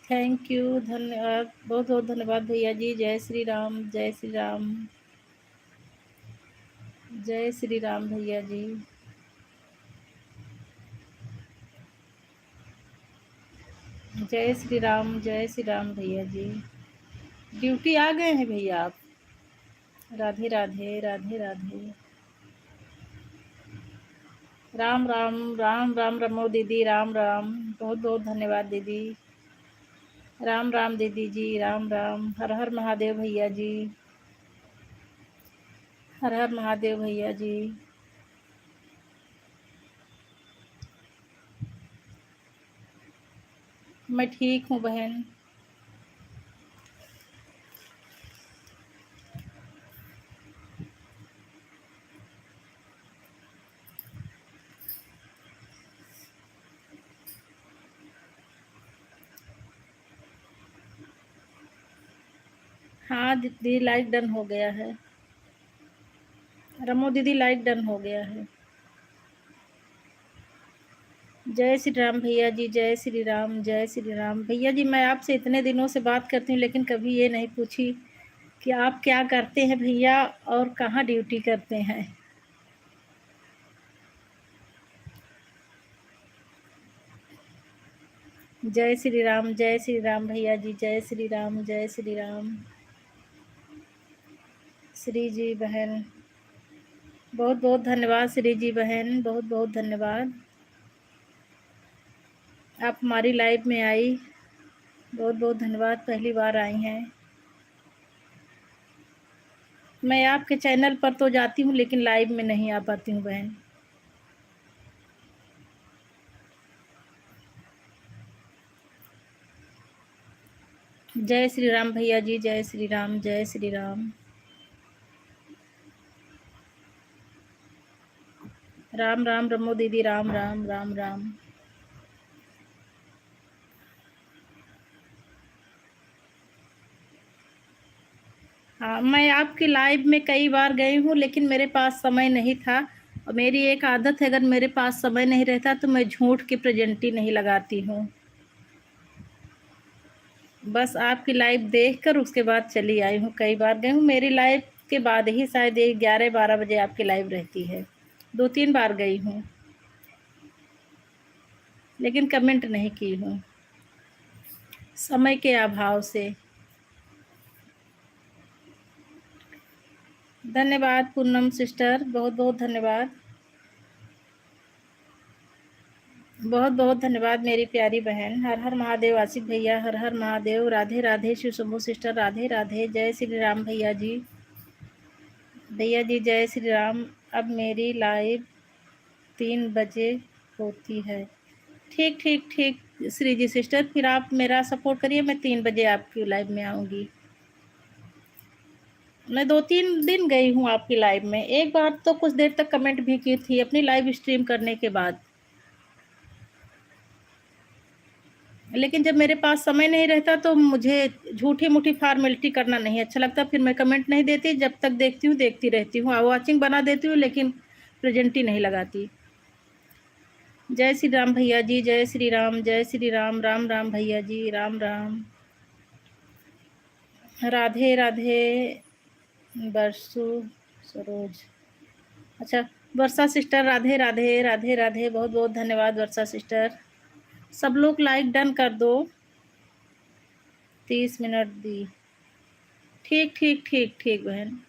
Thank you, धन्यवाद, बहुत बहुत धन्यवाद भैया जी। जय श्री राम, जय श्री राम, जय श्री राम भैया जी। जय श्री राम, जय श्री राम भैया जी। ड्यूटी आ गए हैं भैया आप? राधे राधे, राधे राधे। राम राम, राम राम रमो दीदी, राम राम, बहुत बहुत धन्यवाद दीदी। राम राम दीदी जी, राम राम। हर हर महादेव भैया जी, हर हर महादेव भैया जी। मैं ठीक हूँ बहन। हाँ दीदी, लाइक डन हो गया है। रमो दीदी, लाइक डन हो गया है। जय श्री राम भैया जी, जय श्री राम, जय श्री राम भैया जी। मैं आपसे इतने दिनों से बात करती हूँ लेकिन कभी ये नहीं पूछी कि आप क्या करते हैं भैया और कहाँ ड्यूटी करते हैं। जय श्री राम, जय श्री राम भैया जी, जय श्री राम, जय श्री राम। श्री जी बहन, बहुत बहुत धन्यवाद। श्री जी बहन, बहुत बहुत धन्यवाद। आप हमारी लाइव में आई, बहुत बहुत धन्यवाद। पहली बार आई हैं। मैं आपके चैनल पर तो जाती हूँ लेकिन लाइव में नहीं आ पाती हूँ बहन। जय श्री राम भैया जी, जय श्री राम, जय श्री राम। राम राम रमो दीदी, राम राम, राम राम। हाँ, मैं आपकी लाइव में कई बार गई हूँ लेकिन मेरे पास समय नहीं था। और मेरी एक आदत है, अगर मेरे पास समय नहीं रहता तो मैं झूठ की प्रेजेंटी नहीं लगाती हूँ। बस आपकी लाइव देखकर उसके बाद चली आई हूँ। कई बार गई हूँ, मेरी लाइव के बाद ही शायद 11-12 बजे आपकी लाइव रहती है। 2-3 बार गई हूँ लेकिन कमेंट नहीं की हूँ, समय के अभाव से। धन्यवाद पूनम सिस्टर, बहुत बहुत धन्यवाद। बहुत बहुत धन्यवाद मेरी प्यारी बहन। हर हर महादेव आसिफ भैया, हर हर महादेव। राधे राधे शिव शंभू सिस्टर, राधे राधे। जय श्री राम भैया जी, भैया जी जय श्री राम। अब मेरी लाइव 3 बजे होती है। ठीक ठीक ठीक श्री जी सिस्टर, फिर आप मेरा सपोर्ट करिए, मैं 3 बजे आपकी लाइव में आऊँगी। मैं 2-3 दिन गई हूँ आपकी लाइव में। एक बार तो कुछ देर तक कमेंट भी की थी अपनी लाइव स्ट्रीम करने के बाद। लेकिन जब मेरे पास समय नहीं रहता तो मुझे झूठी मूठी फॉर्मेलिटी करना नहीं अच्छा लगता, फिर मैं कमेंट नहीं देती। जब तक देखती हूँ देखती रहती हूँ, वॉचिंग बना देती हूँ लेकिन प्रेजेंट ही नहीं लगाती। जय श्री राम भैया जी, जय श्री राम, जय श्री राम, राम राम भैया जी, राम राम। राधे राधे बरसू सरोज, अच्छा वर्षा सिस्टर, राधे राधे, राधे राधे, बहुत बहुत धन्यवाद वर्षा सिस्टर। सब लोग लाइक डन कर दो। 30 मिनट दी, ठीक ठीक ठीक ठीक बहन।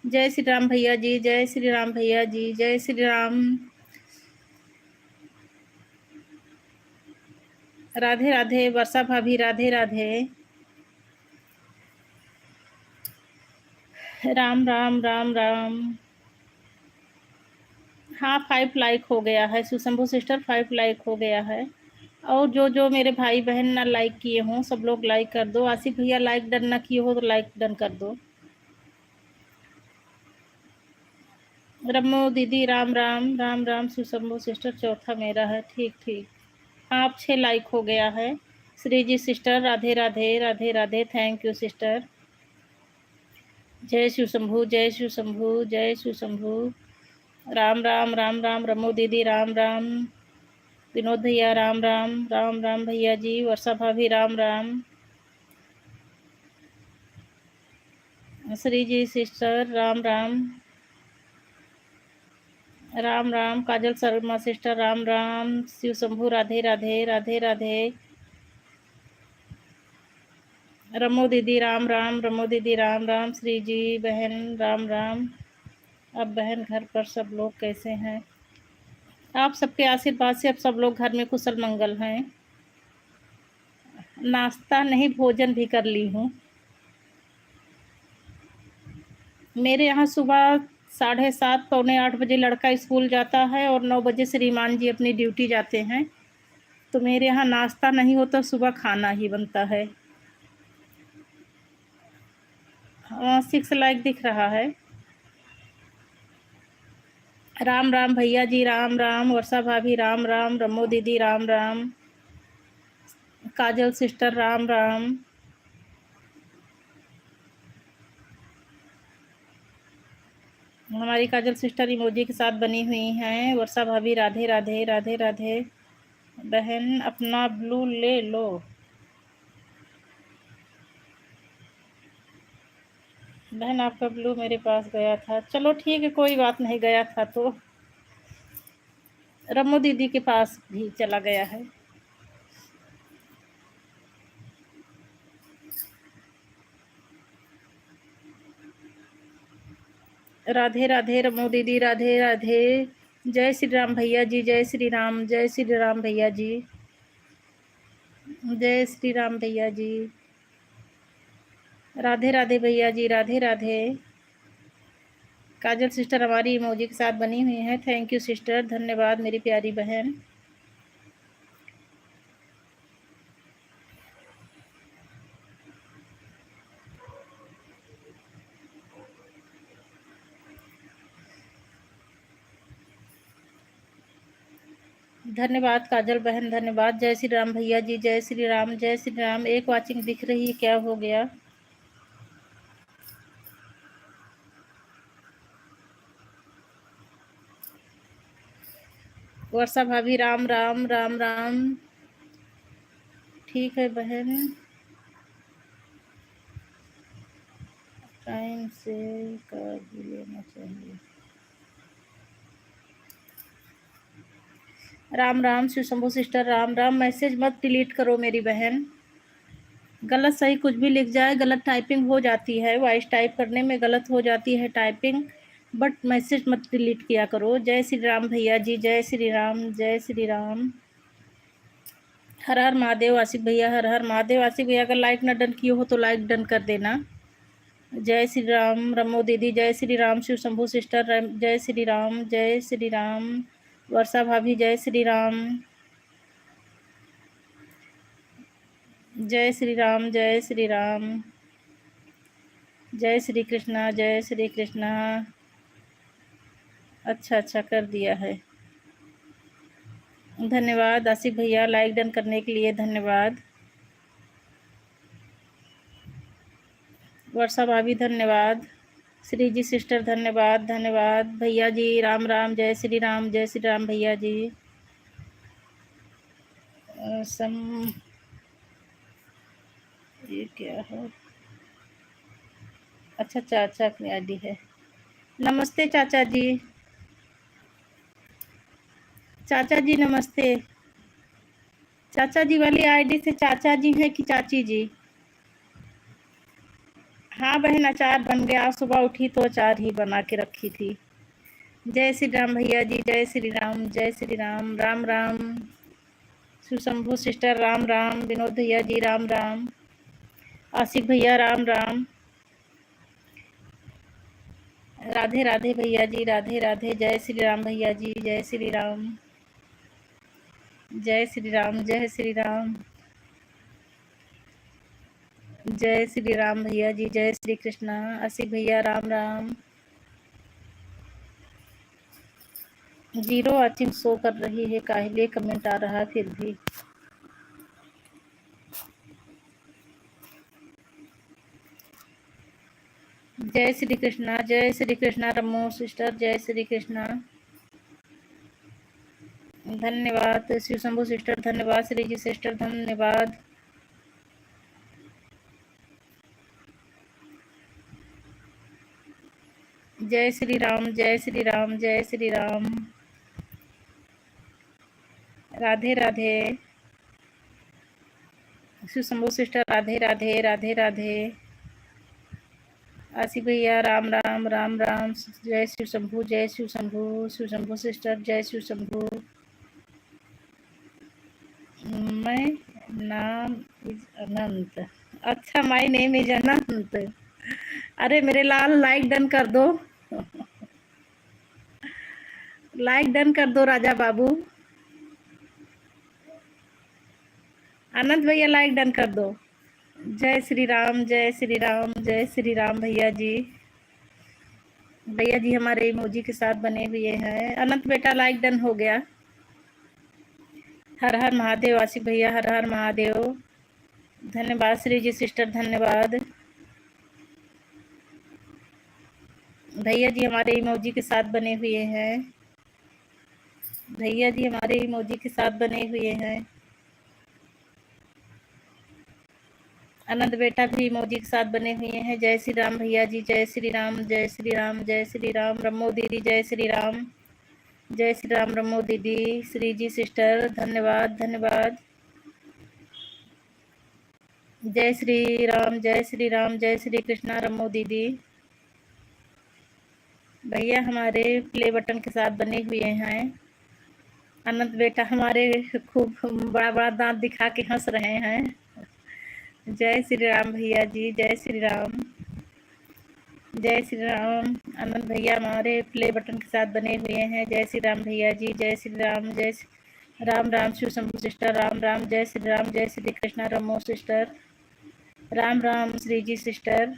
जय श्री राम भैया जी, जय श्री राम भैया जी, जय श्री राम। राधे राधे वर्षा भाभी, राधे राधे। राम राम, राम राम। हाँ 5 लाइक हो गया है सुशंभू सिस्टर, 5 लाइक हो गया है। और जो जो मेरे भाई बहन ना लाइक किए हों सब लोग लाइक कर दो। आसिफ भैया लाइक डन ना किए हो तो लाइक डन कर दो। रमो दीदी, राम राम, राम राम। सुशंभू सिस्टर चौथा मेरा है, ठीक ठीक। हाँ अब 6 लाइक हो गया है। Shri ji sister, Radhe Radhe, Radhe Radhe, thank you sister. जय शिव शंभू, जय शिव शंभू, जय शिव शंभू। राम राम, राम राम रमो दीदी, राम राम। विनोद भैया राम राम। राम राम भैया जी। वर्षा भाभी राम राम। श्री जी सिस्टर राम राम। राम राम। काजल शर्मा सिस्टर राम राम। शिव शंभू राधे राधे राधे राधे। रमो दीदी राम राम। रमो दीदी राम राम। श्री जी बहन राम राम। अब बहन घर पर सब लोग कैसे हैं? आप सबके आशीर्वाद से अब सब लोग घर में कुशल मंगल हैं। नाश्ता नहीं, भोजन भी कर ली हूँ। मेरे यहाँ सुबह 7:30 पौने 8 बजे लड़का स्कूल जाता है और 9 बजे श्रीमान जी अपनी ड्यूटी जाते हैं। तो मेरे यहाँ नाश्ता नहीं होता, सुबह खाना ही बनता है। 6 लाख दिख रहा है। राम राम भैया जी राम राम। वर्षा भाभी राम राम। रमो दीदी राम राम। काजल सिस्टर राम राम। हमारी काजल सिस्टर इमोजी के साथ बनी हुई हैं। वर्षा भाभी राधे राधे राधे राधे। बहन अपना ब्लू ले लो। बहन आपका ब्लू मेरे पास गया था। चलो ठीक है, कोई बात नहीं, गया था तो रमो दीदी के पास भी चला गया है। राधे राधे रमो दीदी राधे राधे। जय श्री राम भैया जी। जय श्री राम। जय श्री राम भैया जी। जय श्री राम भैया जी। राधे राधे भैया जी। राधे राधे। काजल सिस्टर हमारी इमोजी के साथ बनी हुई है। थैंक यू सिस्टर, धन्यवाद मेरी प्यारी बहन। धन्यवाद काजल बहन, धन्यवाद। जय श्री राम भैया जी। जय श्री राम। जय श्री राम। एक वाचिंग दिख रही है, क्या हो गया? वर्षा भाभी राम राम। राम राम। ठीक है बहन, टाइम से कर भी लेना चाहिए। राम राम शिव शंभू सिस्टर राम राम। मैसेज मत डिलीट करो मेरी बहन। गलत सही कुछ भी लिख जाए, गलत टाइपिंग हो जाती है, वॉइस टाइप करने में गलत हो जाती है टाइपिंग, बट मैसेज मत डिलीट किया करो। जय श्री राम भैया जी। जय श्री राम। जय श्री राम। हर हर महादेव आसिफ भैया। हर हर महादेव आसिफ भैया। अगर लाइक ना डन किए हो तो लाइक डन कर देना। जय श्री राम रमो दीदी। जय श्री राम शिव शंभू सिस्टर। जय श्री राम। जय श्री राम। वर्षा भाभी जय श्री राम। जय श्री राम। जय श्री राम। जय श्री कृष्णा। जय श्री कृष्णा। अच्छा अच्छा कर दिया है, धन्यवाद आसिफ भैया लाइक डन करने के लिए, धन्यवाद। वर्षा भाभी धन्यवाद। श्री जी सिस्टर धन्यवाद धन्यवाद। भैया जी राम राम। जय श्री राम। जय श्री राम भैया जी। सम ये क्या है? अच्छा चाचा की आईडी है। नमस्ते चाचा जी। चाचा जी नमस्ते। चाचा जी वाली आईडी से चाचा जी हैं कि चाची जी? हाँ बहन, अचार बन गया। सुबह उठी तो अचार ही बना के रखी थी। जय श्री राम भैया जी। जय श्री राम। जय श्री राम। राम राम शिव शंभू सिस्टर राम राम। विनोद भैया जी राम राम। आसिफ भैया राम राम। राधे राधे भैया जी। राधे राधे। जय श्री राम भैया जी। जय श्री राम। जय श्री राम। जय श्री राम। जय श्री राम भैया जी। जय श्री कृष्णा। आसिफ भैया Ram Ram. Zero watching show कर रही है, काहिले कमेंट आ रहा है फिर भी? जय श्री कृष्णा। जय श्री कृष्णा रमो सिस्टर। जय श्री कृष्णा। धन्यवाद शिव शंभू सिस्टर, धन्यवाद श्री जी सिस्टर, धन्यवाद। जय श्री राम, जय श्री राम, जय श्री राम। राधे राधे शिव शंभू सिस्टर, राधे राधे, राधे राधे। आसिफ भैया राम राम, राम राम। जय शिव शंभू, जय शिव शंभू, शिव शंभू सिस्टर, जय शिव शंभू। मैं नाम इज अनंत। अच्छा, माय नेम इज अनंत। अरे मेरे लाल, लाइक डन कर दो, लाइक डन कर दो राजा बाबू। अनंत भैया लाइक डन कर दो। जय श्री राम, जय श्री राम, जय श्री राम भैया जी। भैया जी हमारे इमोजी के साथ बने हुए हैं। अनंत बेटा लाइक डन हो गया। हर हर महादेव आसिफ भैया, हर हर महादेव। धन्यवाद श्री जी सिस्टर, धन्यवाद। भैया जी हमारे इमोजी के साथ बने हुए हैं। भैया जी हमारे इमोजी के साथ बने हुए हैं। अनंत बेटा भी इमोजी के साथ बने हुए हैं। जय श्री राम भैया जी, जय श्री राम, जय श्री राम, जय श्री राम। रमो दीदी जय श्री राम, जय श्री राम। रमो दीदी, श्री जी सिस्टर, धन्यवाद, धन्यवाद। जय श्री राम, जय श्री राम, जय श्री कृष्णा। रमो दीदी, भैया हमारे प्ले बटन के साथ बने हुए हैं। अनंत बेटा हमारे खूब बड़ा बड़ा दांत दिखा के हंस रहे हैं। जय श्री राम भैया जी, जय श्री राम, जय श्री राम। अनंत भैया हमारे प्ले बटन के साथ बने हुए हैं। जय श्री राम भैया जी, जय श्री राम, जय राम राम। शिव शंभू सिस्टर, राम राम। जय श्री राम, जय श्री कृष्णा। रमो सिस्टर, राम राम। श्री जी सिस्टर,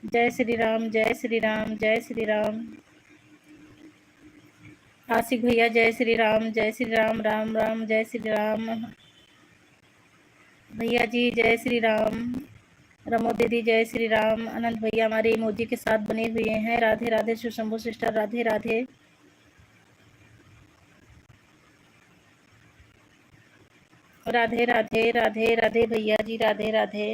जय श्री राम, जय श्री राम, जय श्री राम। आशिक भैया जय श्री राम, जय श्री राम, राम राम। जय श्री राम भैया जी, जय श्री राम। रमो दीदी जय श्री राम। अनंत भैया हमारे इमोजी के साथ बने हुए हैं। राधे राधे शिव शंभू सिस्टर, राधे राधे। राधे राधे, राधे राधे भैया जी, राधे राधे।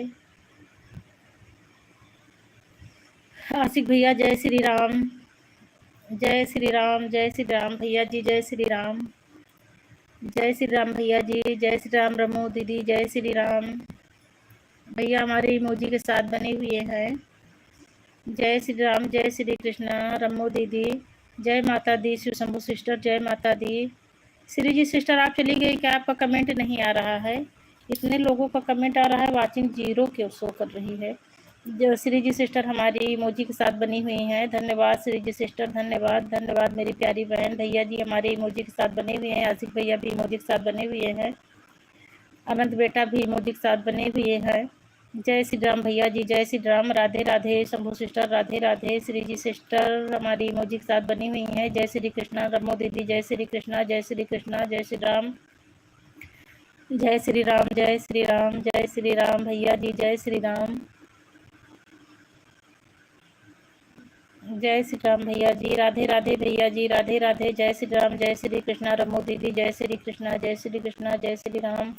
आशिक भैया जय श्री राम, जय श्री राम, जय श्री राम भैया जी, जय श्री राम, जय श्री राम भैया जी, जय श्री राम। रमो दीदी जय श्री राम। भैया हमारे इमोजी के साथ बने हुए हैं। जय श्री राम, जय श्री कृष्णा। रमो दीदी, जय माता दी। शिव शंभू सिस्टर, जय माता दी। श्री जी सिस्टर आप चली गई क्या? आपका कमेंट नहीं आ रहा है। इतने लोगों का कमेंट आ रहा है, वाचिंग 0 क्यों शो कर रही है? जो श्री जी सिस्टर हमारी इमोजी के साथ बनी हुई हैं। धन्यवाद श्री जी सिस्टर, धन्यवाद, धन्यवाद मेरी प्यारी बहन। भैया जी हमारे इमोजी के साथ बने हुए हैं। आसिफ भैया भी इमोजी के साथ बने हुए हैं। अनंत बेटा भी इमोजी के साथ बने हुए हैं। जय श्री राम भैया जी, जय श्री राम। राधे राधे शंभू सिस्टर, राधे राधे। श्री जी सिस्टर हमारी इमोजी के साथ बनी हुई हैं। जय श्री कृष्णा। रमो दीदी जय श्री कृष्णा, जय श्री कृष्णा, जय श्री राम, जय श्री राम, जय श्री राम, जय श्री राम भैया जी, जय श्री राम, जय श्री राम भैया जी। राधे राधे भैया जी, राधे राधे। जय श्री राम, जय श्री कृष्णा। रमो दीदी जय श्री कृष्णा, जय श्री कृष्णा, जय श्री राम,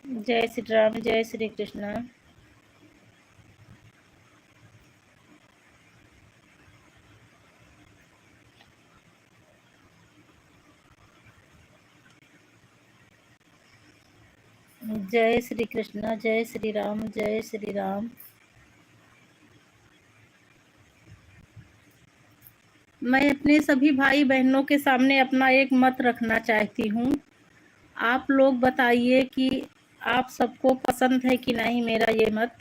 जय श्री राम, जय श्री कृष्णा। जय श्री कृष्णा, जय श्री राम, जय श्री राम। मैं अपने सभी भाई बहनों के सामने अपना एक मत रखना चाहती हूँ। आप लोग बताइए कि आप सबको पसंद है कि नहीं मेरा ये मत।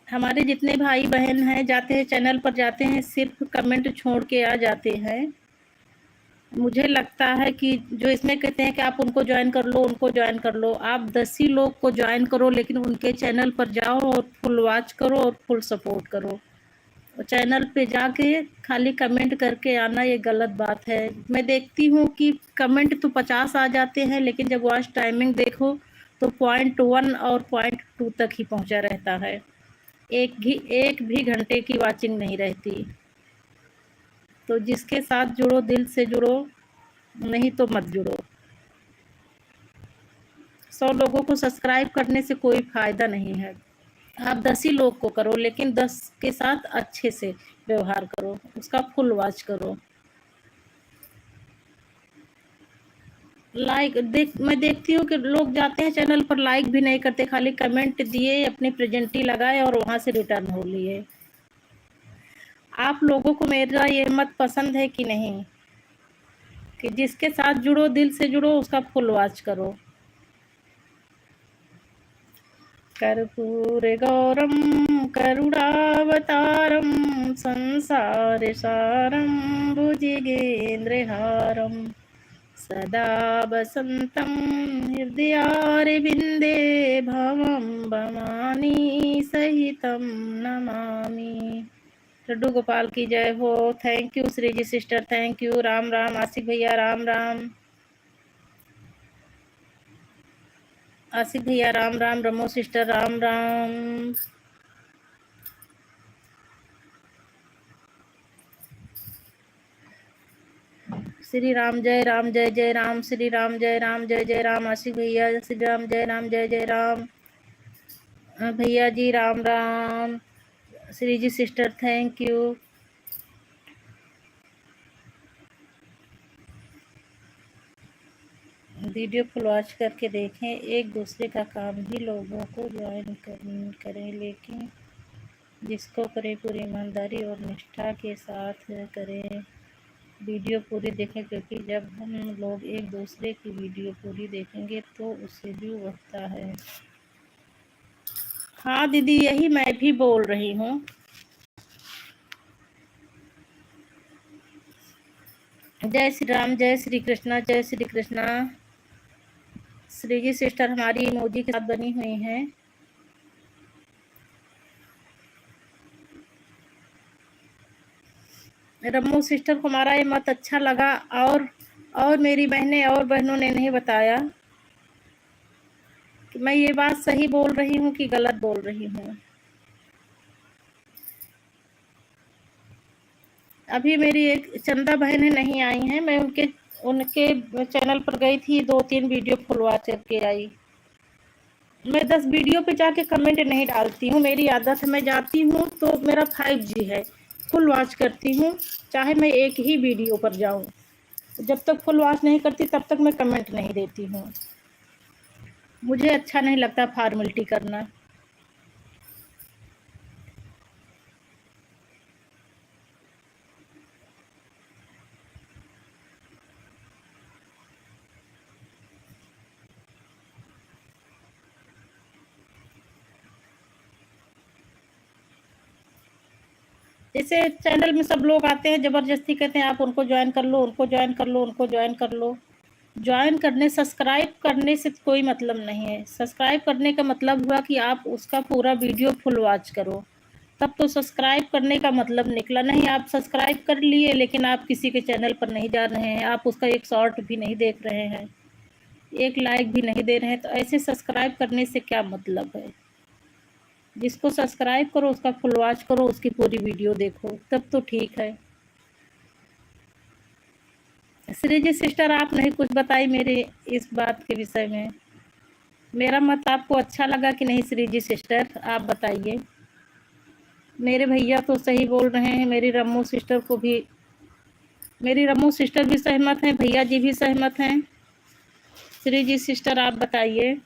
हमारे जितने भाई बहन हैं जाते हैं चैनल पर, जाते हैं सिर्फ कमेंट छोड़ के आ जाते हैं। मुझे लगता है कि जो इसमें कहते हैं कि आप उनको ज्वाइन कर लो, उनको ज्वाइन कर लो, आप 10 ही लोग को ज्वाइन करो, लेकिन उनके चैनल पर जाओ और फुल वॉच करो और फुल सपोर्ट करो। चैनल पे जाके खाली कमेंट करके आना ये गलत बात है। मैं देखती हूँ कि कमेंट तो 50 आ जाते हैं, लेकिन जब वॉच टाइमिंग देखो तो 0.1 और 0.2 तक ही पहुँचा रहता है। एक भी घंटे की वॉचिंग नहीं रहती। तो जिसके साथ जुड़ो दिल से जुड़ो, नहीं तो मत जुड़ो। 100 लोगों को सब्सक्राइब करने से कोई फायदा नहीं है। आप 10 ही लोग को करो, लेकिन 10 के साथ अच्छे से व्यवहार करो, उसका फुल वॉच करो। मैं देखती हूँ कि लोग जाते हैं चैनल पर, लाइक भी नहीं करते, खाली कमेंट दिए, अपनी प्रेजेंटी लगाए और वहां से रिटर्न हो लिए। आप लोगों को मेरा ये मत पसंद है कि नहीं, कि जिसके साथ जुड़ो दिल से जुड़ो, उसका फुल वॉच करो। कर्पूर गौरम करुणावतारम संसार सारम भुजगेन्द्रहारम सदा वसंतं हृदयारविन्दे भवं भवानी सहितं नमामि। लड्डू गोपाल की जय हो। Thank you Shri ji sister, thank you. Ram Ram Asif भैया, राम राम। आसिफ भैया राम राम, रमो सिस्टर राम राम। श्री राम जय राम, जय जय राम, श्री राम जय राम, जय जय राम। आसिफ भैया श्री राम जय राम, जय जय राम। भैया जी Ram Ram. Shri ji sister thank you. Video full watch करके देखें। एक दूसरे का काम भी लोगों को ज्वाइन करें, लेकिन जिसको करें पूरी ईमानदारी और निष्ठा के साथ करें। वीडियो पूरी देखें, क्योंकि जब हम लोग एक दूसरे की वीडियो पूरी देखेंगे तो उससे भी बढ़ता है। हाँ दीदी, यही मैं भी बोल रही हूँ। जय श्री राम, जय श्री कृष्णा, जय श्री कृष्णा। श्री जी सिस्टर हमारी इमोजी के साथ बनी हुई हैं। रम्मू सिस्टर को हमारा ये मत अच्छा लगा, और मेरी बहनें और बहनों ने नहीं बताया कि मैं ये बात सही बोल रही हूँ कि गलत बोल रही हूँ। अभी मेरी एक चंदा बहनें नहीं आई हैं, मैं उनके चैनल पर गई थी, 2-3 वीडियो फुल वॉच करके आई। मैं 10 वीडियो पे जाके कमेंट नहीं डालती हूँ, मेरी आदत है। मैं जाती हूँ तो मेरा 5G है, फुल वॉच करती हूँ, चाहे मैं एक ही वीडियो पर जाऊँ। जब तक फुल वॉच नहीं करती तब तक मैं कमेंट नहीं देती हूँ। मुझे अच्छा नहीं लगता फॉर्मेलिटी करना। जैसे चैनल में सब लोग आते हैं, ज़बरदस्ती कहते हैं आप उनको ज्वाइन कर लो, उनको ज्वाइन कर लो, उनको ज्वाइन कर लो। ज्वाइन करने, सब्सक्राइब करने से कोई मतलब नहीं है। सब्सक्राइब करने का मतलब हुआ कि आप उसका पूरा वीडियो फुल वॉच करो, तब तो सब्सक्राइब करने का मतलब निकला। नहीं, आप सब्सक्राइब कर लिए लेकिन आप किसी के चैनल पर नहीं जा रहे हैं, आप उसका एक शॉर्ट भी नहीं देख रहे हैं, एक लाइक भी नहीं दे रहे हैं, तो ऐसे सब्सक्राइब करने से क्या मतलब है। जिसको सब्सक्राइब करो उसका फुल वॉच करो, उसकी पूरी वीडियो देखो, तब तो ठीक है। श्री जी सिस्टर, आप नहीं कुछ बताई मेरे इस बात के विषय में। मेरा मत आपको अच्छा लगा कि नहीं श्री जी सिस्टर, आप बताइए। मेरे भैया तो सही बोल रहे हैं, मेरी रम्मू सिस्टर भी सहमत हैं, भैया जी भी सहमत हैं। श्री जी सिस्टर आप बताइए,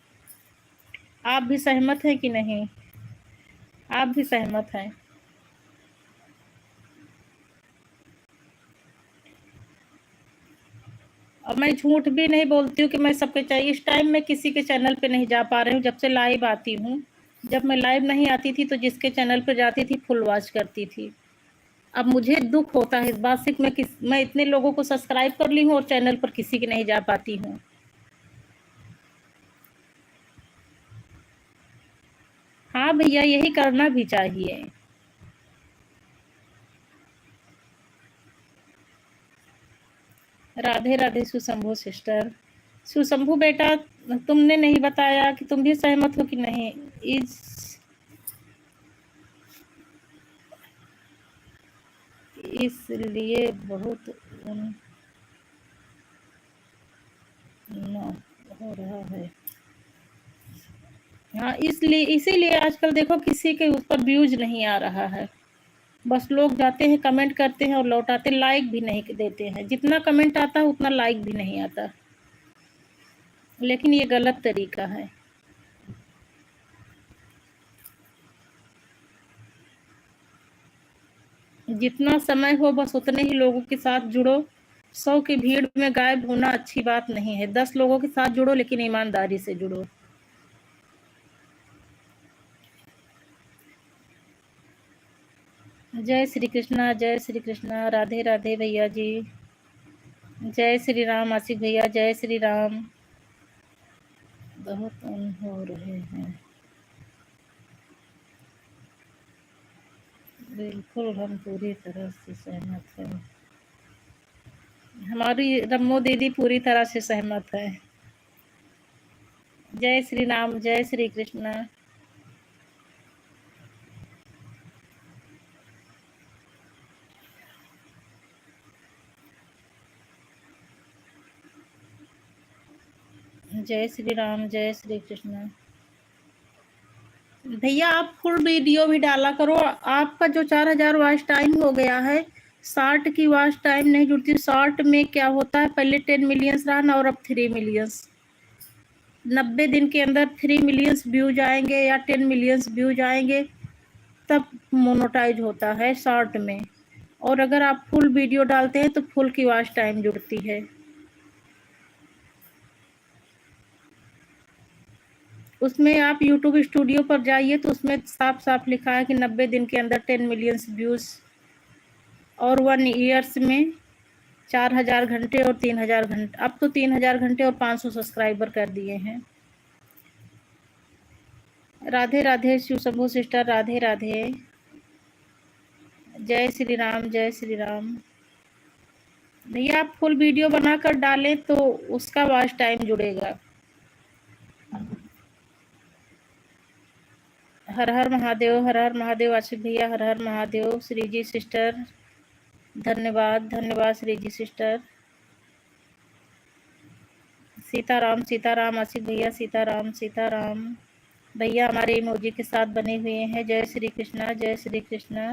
आप भी सहमत हैं कि नहीं? आप भी सहमत हैं। और मैं झूठ भी नहीं बोलती हूँ कि मैं सबके चाहिए। इस टाइम मैं किसी के चैनल पे नहीं जा पा रही हूँ, जब से लाइव आती हूँ। जब मैं लाइव नहीं आती थी तो जिसके चैनल पे जाती थी फुल वॉच करती थी। अब मुझे दुख होता है इस बात से कि मैं इतने लोगों को सब्सक्राइब कर ली हूँ और चैनल पर किसी की नहीं जा पाती हूँ। हाँ भैया, यही करना भी चाहिए। राधे राधे सुशंभु सिस्टर। सुशंभु बेटा, तुमने नहीं बताया कि तुम भी सहमत हो कि नहीं। इस इसलिए बहुत हो रहा है। हाँ, इसलिए इसीलिए आजकल देखो किसी के ऊपर व्यूज नहीं आ रहा है। बस लोग जाते हैं, कमेंट करते हैं और लौटाते, लाइक भी नहीं देते हैं। जितना कमेंट आता है उतना लाइक भी नहीं आता, लेकिन ये गलत तरीका है। जितना समय हो बस उतने ही लोगों के साथ जुड़ो। 100 की भीड़ में गायब होना अच्छी बात नहीं है। 10 लोगों के साथ जुड़ो, लेकिन ईमानदारी से जुड़ो। जय श्री कृष्णा, जय श्री कृष्णा, राधे राधे भैया जी। जय श्री राम आसिफ भैया, जय श्री राम। बहुत हो रहे हैं। बिल्कुल, हम पूरी तरह से सहमत हैं। हमारी रम्मो दीदी पूरी तरह से सहमत है। जय श्री राम, जय श्री कृष्णा। जय श्री राम, जय श्री कृष्णा। भैया आप फुल वीडियो भी डाला करो। आपका जो 4000 वॉच टाइम हो गया है, शॉर्ट की वॉच टाइम नहीं जुड़ती। शॉर्ट में क्या होता है, पहले 10 मिलियंस रहा और अब 3 मिलियंस। 90 दिन के अंदर 3 मिलियंस व्यूज आएंगे या 10 मिलियंस व्यूज आएंगे, तब मोनेटाइज होता है शॉर्ट में। और अगर आप फुल वीडियो डालते हैं तो फुल की वॉच टाइम जुड़ती है। उसमें आप यूट्यूब स्टूडियो पर जाइए तो उसमें साफ साफ लिखा है कि 90 दिन के अंदर 10 मिलियंस व्यूज और 1 ईयर्स में 4000 घंटे और 3000 घंटे। अब तो 3000 घंटे और 500 सब्सक्राइबर कर दिए हैं। राधे राधे शिव शंभू सिस्टर, राधे राधे। जय श्री राम, जय श्री राम। भैया आप फुल वीडियो बनाकर डालें तो उसका वॉच टाइम जुड़ेगा। हर हर महादेव, हर हर महादेव आशिफ भैया, हर हर महादेव। श्री जी सिस्टर, धन्यवाद धन्यवाद श्री जी सिस्टर। सीताराम सीताराम आशिफ भैया, सीताराम सीताराम। भैया हमारे इमोजी के साथ बने हुए हैं। जय श्री कृष्णा, जय श्री कृष्णा,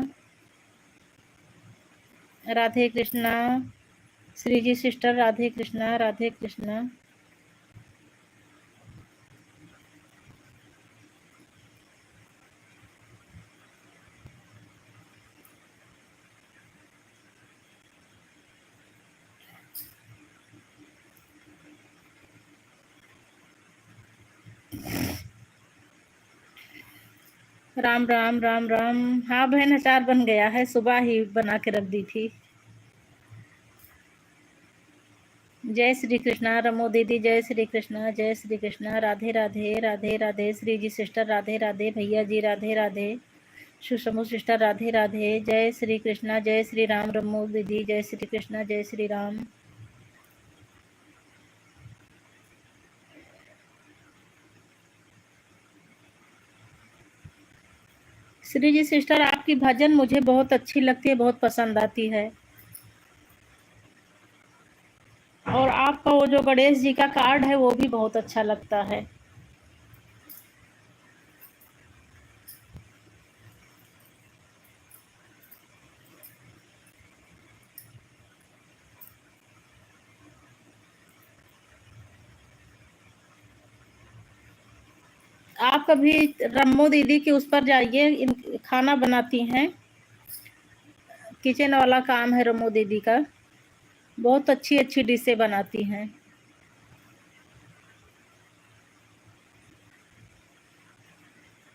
राधे कृष्णा। श्री जी सिस्टर, राधे कृष्णा, राधे कृष्णा। राम राम राम राम। हाँ बहन, अचार बन गया है, सुबह ही बना के रख दी थी। जय श्री कृष्णा रमो दीदी, जय श्री कृष्णा, जय श्री कृष्णा, राधे राधे, राधे राधे। श्री जी सिस्टर, राधे राधे। भैया जी, राधे राधे। सुषमो सिस्टर, राधे राधे। जय श्री कृष्णा, जय श्री राम। रमो दीदी, जय श्री कृष्णा, जय श्री राम। श्री जी सिस्टर, आपकी भजन मुझे बहुत अच्छी लगती है, बहुत पसंद आती है। और आपका वो जो गणेश जी का कार्ड है वो भी बहुत अच्छा लगता है। आप कभी रम्मो दीदी के उस पर जाइए, खाना बनाती हैं, किचन वाला काम है रम्मो दीदी का। बहुत अच्छी अच्छी डिशें बनाती हैं।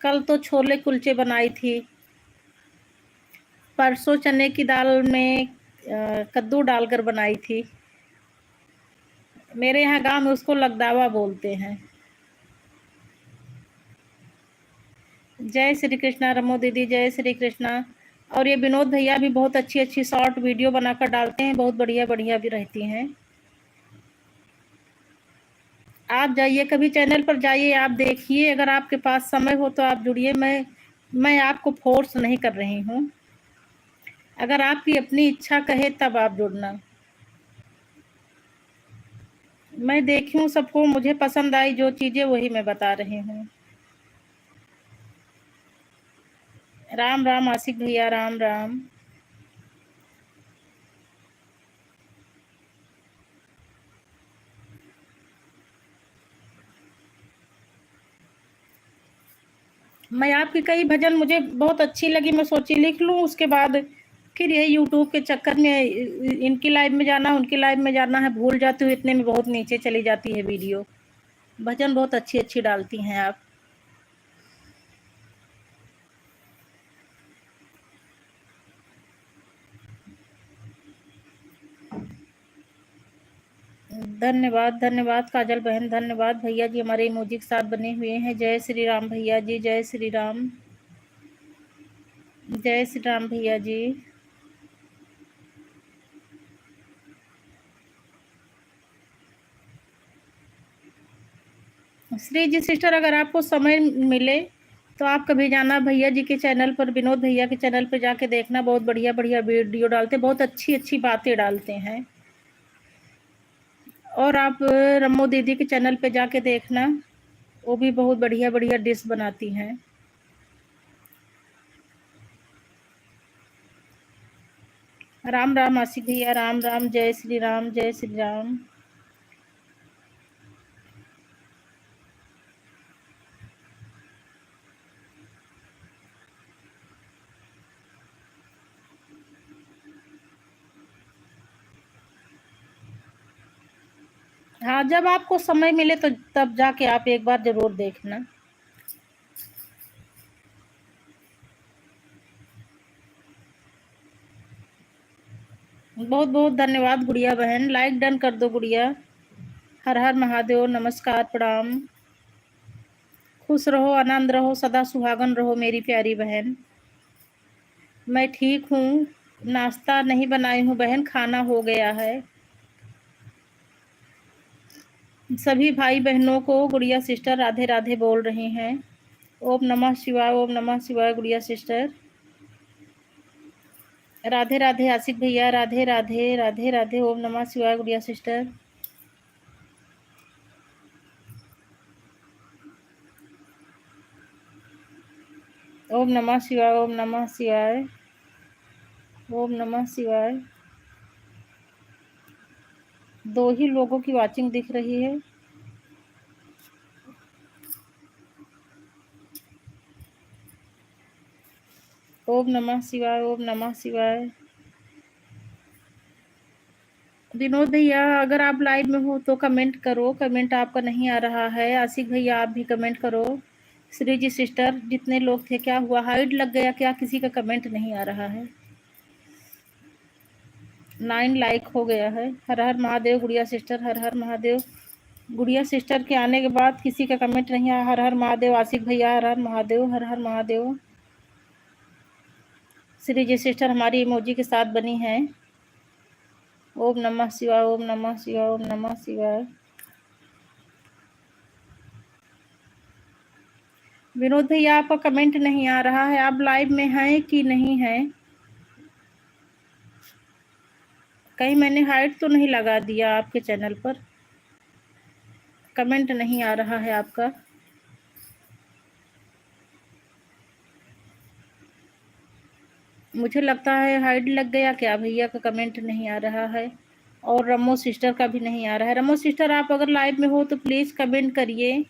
कल तो छोले कुलचे बनाई थी। परसों चने की दाल में कद्दू डालकर बनाई थी। मेरे यहाँ गांव में उसको लगदावा बोलते हैं। जय श्री कृष्णा रमो दीदी, जय श्री कृष्णा। और ये विनोद भैया भी बहुत अच्छी अच्छी शॉर्ट वीडियो बनाकर डालते हैं, बहुत बढ़िया बढ़िया भी रहती हैं। आप जाइए, कभी चैनल पर जाइए, आप देखिए, अगर आपके पास समय हो तो आप जुड़िए। मैं आपको फोर्स नहीं कर रही हूँ। अगर आपकी अपनी इच्छा कहे तब आप जुड़ना। मैं देखी हूँ सबको, मुझे पसंद आई जो चीज़ें वही मैं बता रही हूँ। राम राम आशिक भैया, राम राम। मैं आपकी कई भजन मुझे बहुत अच्छी लगी, मैं सोची लिख लूँ, उसके बाद फिर यही यूट्यूब के चक्कर में इनकी लाइव में जाना, उनकी लाइव में जाना है, भूल जाती हूँ, इतने में बहुत नीचे चली जाती है वीडियो। भजन बहुत अच्छी अच्छी डालती हैं आप। धन्यवाद धन्यवाद काजल बहन, धन्यवाद। भैया जी हमारे इमोजी के साथ बने हुए हैं। जय श्री राम भैया जी, जय श्री राम, जय श्री राम भैया जी। श्री जी सिस्टर, अगर आपको समय मिले तो आप कभी जाना भैया जी के चैनल पर, विनोद भैया के चैनल पर जाके देखना, बहुत बढ़िया बढ़िया वीडियो डालते, बहुत अच्छी अच्छी बातें डालते हैं। और आप रम्मो दीदी के चैनल पे जाके देखना, वो भी बहुत बढ़िया बढ़िया डिश बनाती हैं। राम राम आशिक भैया, राम राम, जय श्री राम, जय श्री राम। हाँ, जब आपको समय मिले तो तब जाके आप एक बार जरूर देखना। बहुत बहुत धन्यवाद गुड़िया बहन, लाइक डन कर दो गुड़िया। हर हर महादेव, नमस्कार, प्रणाम। खुश रहो, आनंद रहो, सदा सुहागन रहो मेरी प्यारी बहन। मैं ठीक हूँ, नाश्ता नहीं बनाई हूँ बहन, खाना हो गया है। सभी भाई बहनों को गुड़िया सिस्टर राधे राधे बोल रही हैं। ओम नमः शिवाय, ओम नमः शिवाय गुड़िया सिस्टर। राधे राधे आशिक भैया, राधे राधे, राधे राधे, ओम नमः शिवाय गुड़िया सिस्टर। ओम नमः शिवाय, ओम नमः शिवाय, ओम नमः शिवाय। 2 ही लोगों की वाचिंग दिख रही है। ओम नमः शिवाय, ओम नमः शिवाय। विनोद भैया अगर आप लाइव में हो तो कमेंट करो, कमेंट आपका नहीं आ रहा है। आशिक भैया आप भी कमेंट करो। श्री जी सिस्टर, जितने लोग थे, क्या हुआ, हाइड लग गया क्या, किसी का कमेंट नहीं आ रहा है। 9 लाइक हो गया है। हर हर महादेव गुड़िया सिस्टर, हर हर महादेव। गुड़िया सिस्टर के आने के बाद किसी का कमेंट नहीं आया। हर हर महादेव आशिक भैया, हर हर महादेव, हर हर महादेव। श्री जी सिस्टर हमारी इमोजी के साथ बनी है। ओम नमः शिवाय, ओम नमः शिवाय, ओम नमः शिवाय। विनोद भैया आपका कमेंट नहीं आ रहा है, आप लाइव में हैं कि नहीं हैं? कहीं मैंने हाइड तो नहीं लगा दिया आपके चैनल पर? कमेंट नहीं आ रहा है आपका। मुझे लगता है हाइड लग गया क्या, भैया का कमेंट नहीं आ रहा है। और रमो सिस्टर का भी नहीं आ रहा है। रमो सिस्टर आप अगर लाइव में हो तो प्लीज़ कमेंट करिए।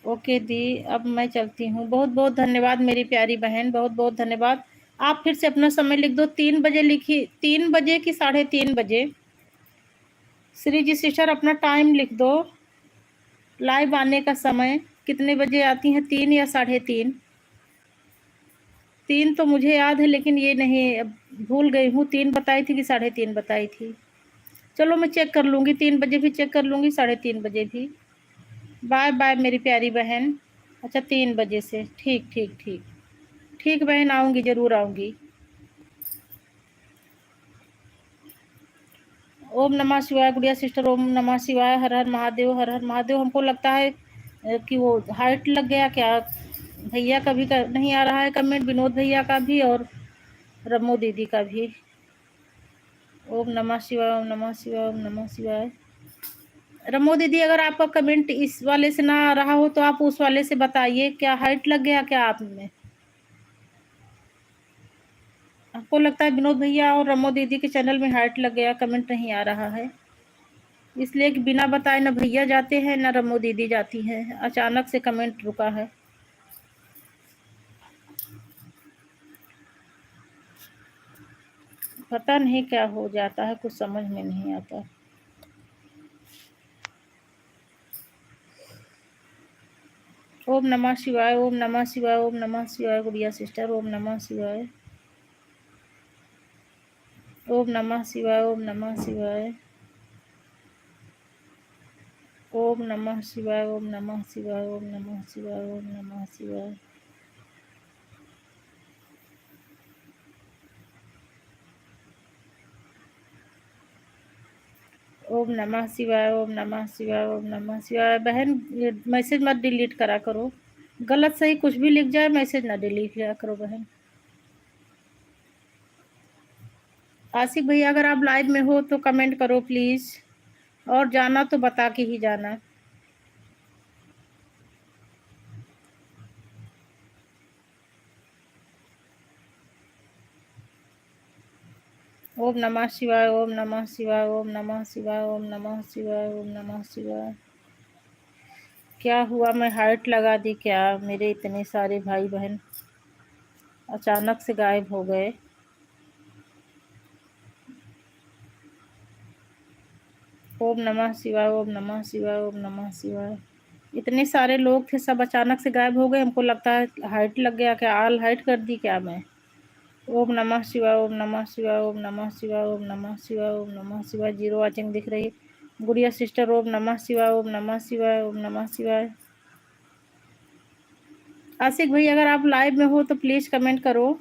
ओके दी, अब मैं चलती हूँ। बहुत बहुत धन्यवाद मेरी प्यारी बहन, बहुत बहुत धन्यवाद। आप फिर से अपना समय लिख दो, 3 बजे लिखी, 3 बजे कि 3:30 बजे। श्री जी सिस्टर अपना टाइम लिख दो, लाइव आने का समय कितने बजे आती हैं, 3 या 3:30? 3 तो मुझे याद है, लेकिन ये नहीं, अब भूल गई हूँ, 3 बताई थी कि 3:30 बताई थी। चलो मैं चेक कर लूँगी, 3 बजे भी चेक कर लूँगी, 3:30 बजे भी। बाय बाय मेरी प्यारी बहन। अच्छा 3 बजे से, ठीक ठीक ठीक ठीक बहन, आऊँगी, ज़रूर आऊँगी। ओम नमः शिवाय गुड़िया सिस्टर, ओम नमः शिवाय, हर हर महादेव, हर हर महादेव। हमको लगता है कि वो हाइट लग गया क्या, भैया का भी नहीं आ रहा है कमेंट, विनोद भैया का भी और रमो दीदी का भी। ओम नमः शिवाय, ओम नमः शिवाय, ओम नमः शिवाय। रमो दीदी, अगर आपका कमेंट इस वाले से ना आ रहा हो तो आप उस वाले से बताइए, क्या हाइट लग गया क्या आप में? आपको लगता है विनोद भैया और रमो दीदी के चैनल में हाइट लग गया, कमेंट नहीं आ रहा है, इसलिए कि बिना बताए ना भैया जाते हैं ना रमो दीदी जाती है, अचानक से कमेंट रुका है। पता नहीं क्या हो जाता है, कुछ समझ में नहीं आता। ओम नमः शिवाय, ओम नमः शिवाय, ओम नमः शिवाय गुड़िया सिस्टर, ओम नमः शिवाय, ओम नमः शिवाय, ओम नमः शिवाय, ओम नमः शिवाय, ओम नमः शिवाय, ओम नमः शिवाय, ओम नमः शिवाय। ओम नमः शिवाय, ओम नमः शिवाय, ओम नमः शिवाय। बहन, ये मैसेज मत डिलीट करा करो, गलत सही कुछ भी लिख जाए मैसेज ना डिलीट किया करो बहन। आशिक भैया, अगर आप लाइव में हो तो कमेंट करो प्लीज, और जाना तो बता के ही जाना। ओम नमः शिवाय, ओम नमः शिवाय, ओम नमः शिवाय, ओम नमः शिवाय, ओम नमः शिवाय। क्या हुआ, मैं हार्ट लगा दी क्या? मेरे इतने सारे भाई बहन अचानक से गायब हो गए। ओम नमः शिवाय, ओम नमः शिवाय, ओम नमः शिवाय। इतने सारे लोग थे, सब अचानक से गायब हो गए, हमको लगता है हाइट लग गया क्या, आल हाइट कर दी क्या मैं? ओम नमः शिवाय, ओम नमः शिवाय, ओम नमः शिवाय, ओम नमः शिवाय, ओम नमः शिवाय। जीरो वाचिंग दिख रही है। गुड़िया सिस्टर, ओम नमः शिवाय, ओम नमः शिवाय, ओम नमः शिवाय। आशिक भाई, अगर आप लाइव में हो तो प्लीज कमेंट करो।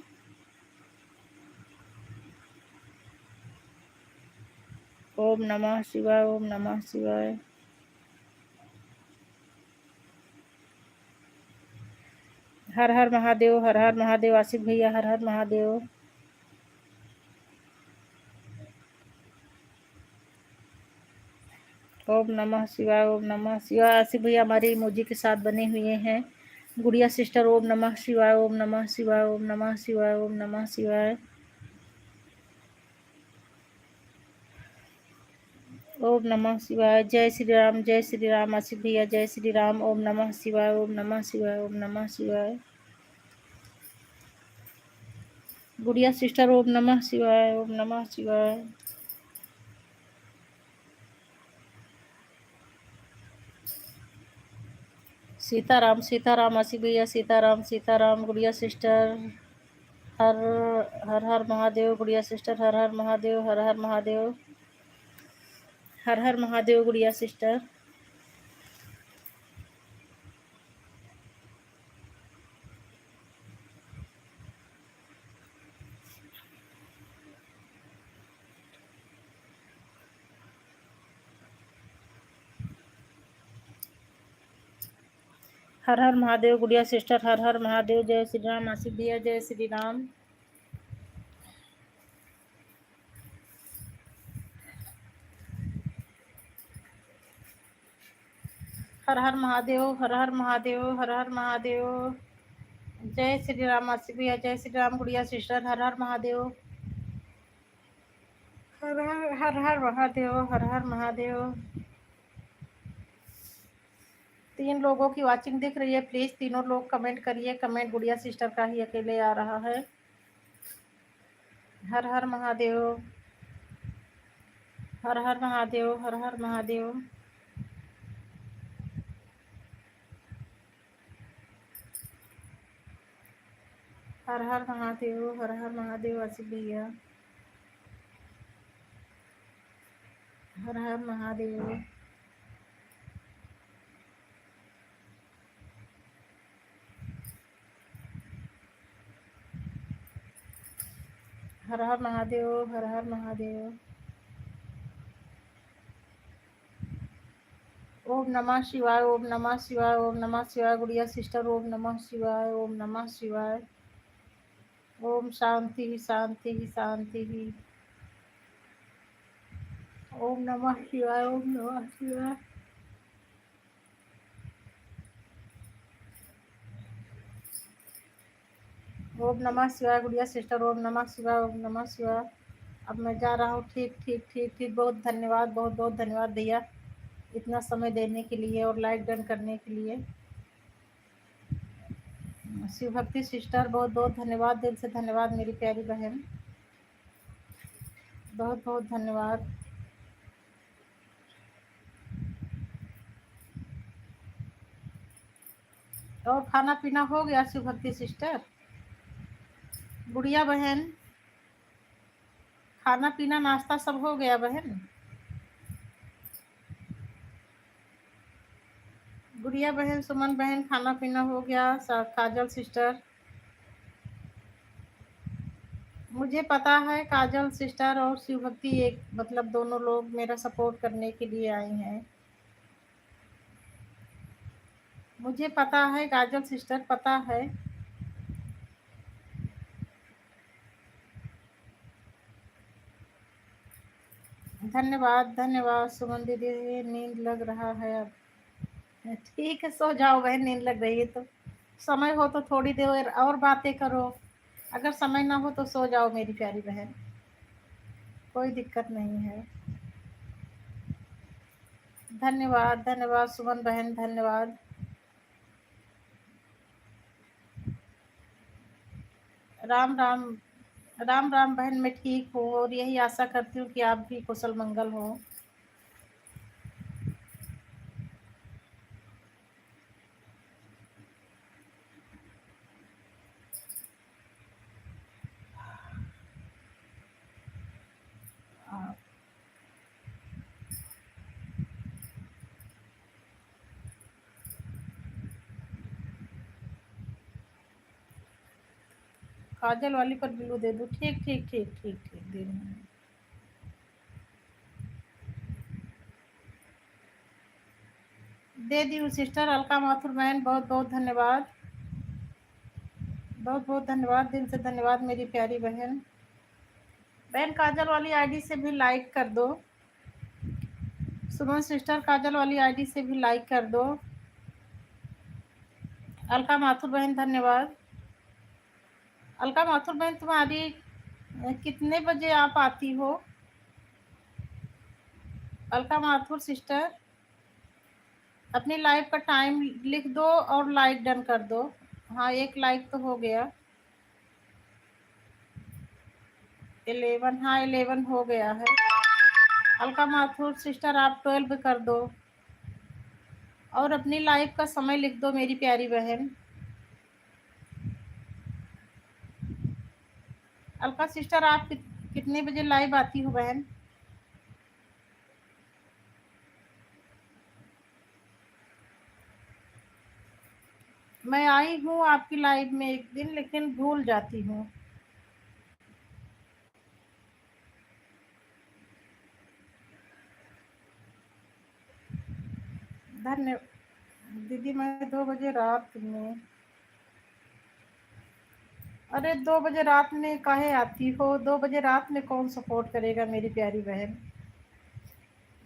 ओम नमः शिवाय, ओम नमः शिवाय। हर हर महादेव, हर हर महादेव। आशिक भैया, हर हर महादेव। ओम नमः शिवाय, ओम नमः शिवाय। आशिक भैया हमारे इमोजी के साथ बने हुए हैं। गुड़िया सिस्टर, ओम नमः शिवाय, ओम नमः शिवाय, ओम नमः शिवाय, ओम नमः शिवाय। ओम नमः शिवाय। जय श्री राम, जय श्री राम। आशिक भैया, जय श्री राम। ओम नमः शिवाय, ओम नमः शिवाय, ओम नमः शिवाय। गुड़िया सिस्टर, ओम नमः शिवाय, ओम नमः शिवाय। सीताराम, सीताराम। आशिक भैया, सीताराम, सीताराम। गुड़िया सिस्टर, हर हर हर महादेव। गुड़िया सिस्टर, हर हर महादेव, हर हर महादेव, हर हर महादेव। गुड़िया सिस्टर, हर हर महादेव। गुड़िया सिस्टर, हर हर महादेव। जय श्री राम। आशिक भैया, जय श्री राम। हर हर महादेव, हर हर महादेव, हर हर महादेव। जय श्री राम। आशिक भैया, जय श्री राम। गुड़िया सिस्टर, हर हर महादेव, हर हर हर हर महादेव, हर हर महादेव। 3 लोगों की वाचिंग दिख रही है, प्लीज तीनों लोग कमेंट करिए। कमेंट गुड़िया सिस्टर का ही अकेले आ रहा है। हर हर महादेव, हर हर महादेव, हर हर महादेव। हर हर महादेव, हर हर महादेव। आशिक भैया, हर हर महादेव। हर हर महादेव, हर हर महादेव। ओम ओम नमः शिवाय, ओम नमः शिवाय, ओम नमः शिवाय गुड़िया सिस्टर, ओम नमः शिवाय, ओम नमः शिवाय। ओम शांति शांति शांति। ओम नमः शिवाय, ओम नमः शिवाय। ओम नमः शिवाय गुड़िया सिस्टर, ओम नमः शिवाय, ओम नमः शिवाय। अब मैं जा रहा हूँ। ठीक ठीक ठीक ठीक। बहुत धन्यवाद, बहुत बहुत धन्यवाद भैया, इतना समय देने के लिए और लाइक डन करने के लिए। शिव भक्ति सिस्टर, बहुत बहुत धन्यवाद, दिल से धन्यवाद मेरी प्यारी बहन, बहुत बहुत धन्यवाद। और खाना पीना हो गया शिव भक्ति सिस्टर? गुड़िया बहन, खाना पीना नाश्ता सब हो गया बहन? गुड़िया बहन, सुमन बहन, खाना पीना हो गया? काजल सिस्टर, मुझे पता है काजल सिस्टर और शिव भक्ति एक मतलब दोनों लोग मेरा सपोर्ट करने के लिए आई हैं। मुझे पता है काजल सिस्टर, पता है। धन्यवाद धन्यवाद सुमन दीदी, नींद लग रहा है अब। ठीक है, सो जाओ बहन, नींद लग रही है तो। समय हो तो थोड़ी देर और बातें करो, अगर समय ना हो तो सो जाओ मेरी प्यारी बहन, कोई दिक्कत नहीं है। धन्यवाद धन्यवाद सुमन बहन, धन्यवाद। राम राम। राम राम बहन, मैं ठीक हूँ और यही आशा करती हूँ कि आप भी कुशल मंगल हो। काजल वाली पर ब्लू दे दूँ? ठीक ठीक ठीक ठीक ठीक, दे रही हूँ। दे दी हूँ सिस्टर। अलका माथुर बहन, बहुत बहुत धन्यवाद, बहुत बहुत धन्यवाद, दिल से धन्यवाद मेरी प्यारी बहन। बहन काजल वाली आईडी से भी लाइक कर दो। सुमन सिस्टर, काजल वाली आईडी से भी लाइक कर दो। अलका माथुर बहन, धन्यवाद। अलका माथुर बहन, तुम्हारी कितने बजे आप आती हो? अलका माथुर सिस्टर, अपनी लाइव का टाइम लिख दो और लाइक डन कर दो। हाँ, एक लाइक तो हो गया। 11, हाँ 11 हो गया है। अलका माथुर सिस्टर, आप 12 कर दो और अपनी लाइव का समय लिख दो मेरी प्यारी बहन। अलका सिस्टर, आप कितने बजे लाइव आती हो बहन? मैं आई हूँ आपकी लाइव में एक दिन, लेकिन भूल जाती हूँ। धन्य दीदी, मैं 2 बजे रात में, अरे 2 बजे रात में काहे आती हो? 2 बजे रात में कौन सपोर्ट करेगा मेरी प्यारी बहन?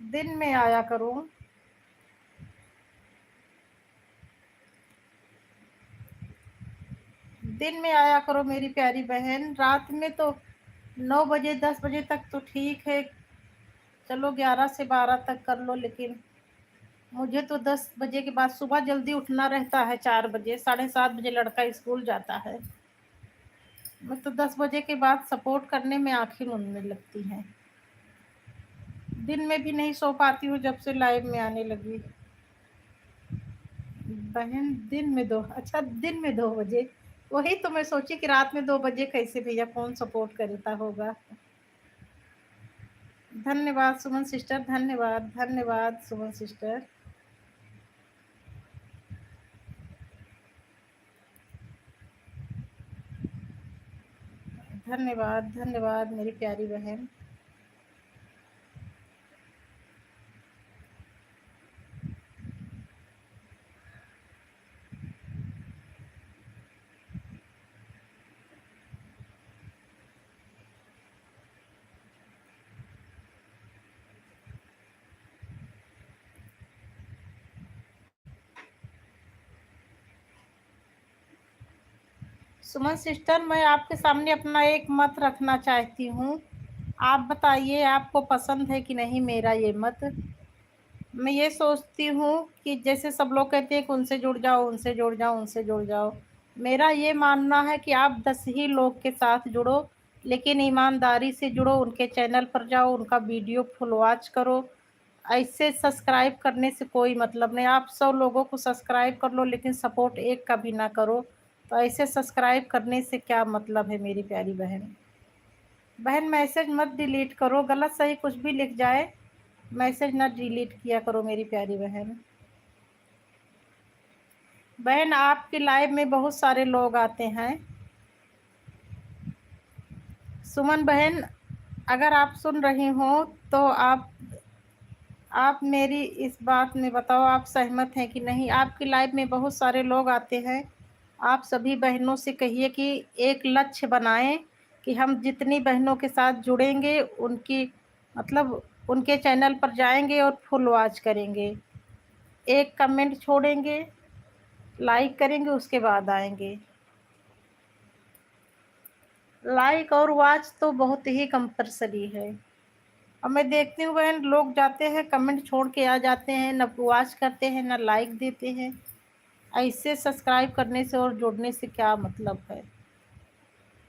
दिन में आया करो। दिन में आया करो मेरी प्यारी बहन, रात में तो 9 बजे 10 बजे तक तो ठीक है, चलो 11 से 12 तक कर लो, लेकिन मुझे तो 10 बजे के बाद सुबह जल्दी उठना रहता है, 4 बजे 7:30 बजे लड़का स्कूल जाता है। मैं तो 10 बजे के बाद सपोर्ट करने में आँखें मूंदने लगती हैं। दिन में भी नहीं सो पाती हूँ जब से लाइव में आने लगी। बहन दिन में 2, अच्छा दिन में 2 बजे, वही तो मैं सोची कि रात में 2 बजे कैसे भैया कौन सपोर्ट करता होगा। धन्यवाद सुमन सिस्टर, धन्यवाद धन्यवाद सुमन सिस्टर। धन्यवाद धन्यवाद मेरी प्यारी बहन। सुमन सिस्टर, मैं आपके सामने अपना एक मत रखना चाहती हूँ। आप बताइए आपको पसंद है कि नहीं मेरा ये मत। मैं ये सोचती हूँ कि जैसे सब लोग कहते हैं कि उनसे जुड़ जाओ, उनसे जुड़ जाओ, उनसे जुड़ जाओ। मेरा ये मानना है कि आप 10 ही लोग के साथ जुड़ो, लेकिन ईमानदारी से जुड़ो। उनके चैनल पर जाओ, उनका वीडियो फुल वॉच करो। ऐसे सब्सक्राइब करने से कोई मतलब नहीं। आप 100 लोगों को सब्सक्राइब कर लो, लेकिन सपोर्ट एक का भी ना करो। तो ऐसे सब्सक्राइब करने से क्या मतलब है मेरी प्यारी बहन। बहन, मैसेज मत डिलीट करो, गलत सही कुछ भी लिख जाए, मैसेज ना डिलीट किया करो मेरी प्यारी बहन। बहन, आपकी लाइव में बहुत सारे लोग आते हैं। सुमन बहन, अगर आप सुन रही हो तो आप मेरी इस बात में बताओ, आप सहमत हैं कि नहीं। आपकी लाइव में बहुत सारे लोग आते हैं। आप सभी बहनों से कहिए कि एक लक्ष्य बनाएं कि हम जितनी बहनों के साथ जुड़ेंगे उनकी मतलब उनके चैनल पर जाएंगे और फुल वॉच करेंगे। एक कमेंट छोड़ेंगे, लाइक करेंगे, उसके बाद आएंगे। लाइक और वॉच तो बहुत ही कंपलसरी है। अब मैं देखती हूँ बहन, लोग जाते हैं कमेंट छोड़ के आ जाते हैं, न वॉच करते हैं न लाइक देते हैं। ऐसे सब्सक्राइब करने से और जुड़ने से क्या मतलब है।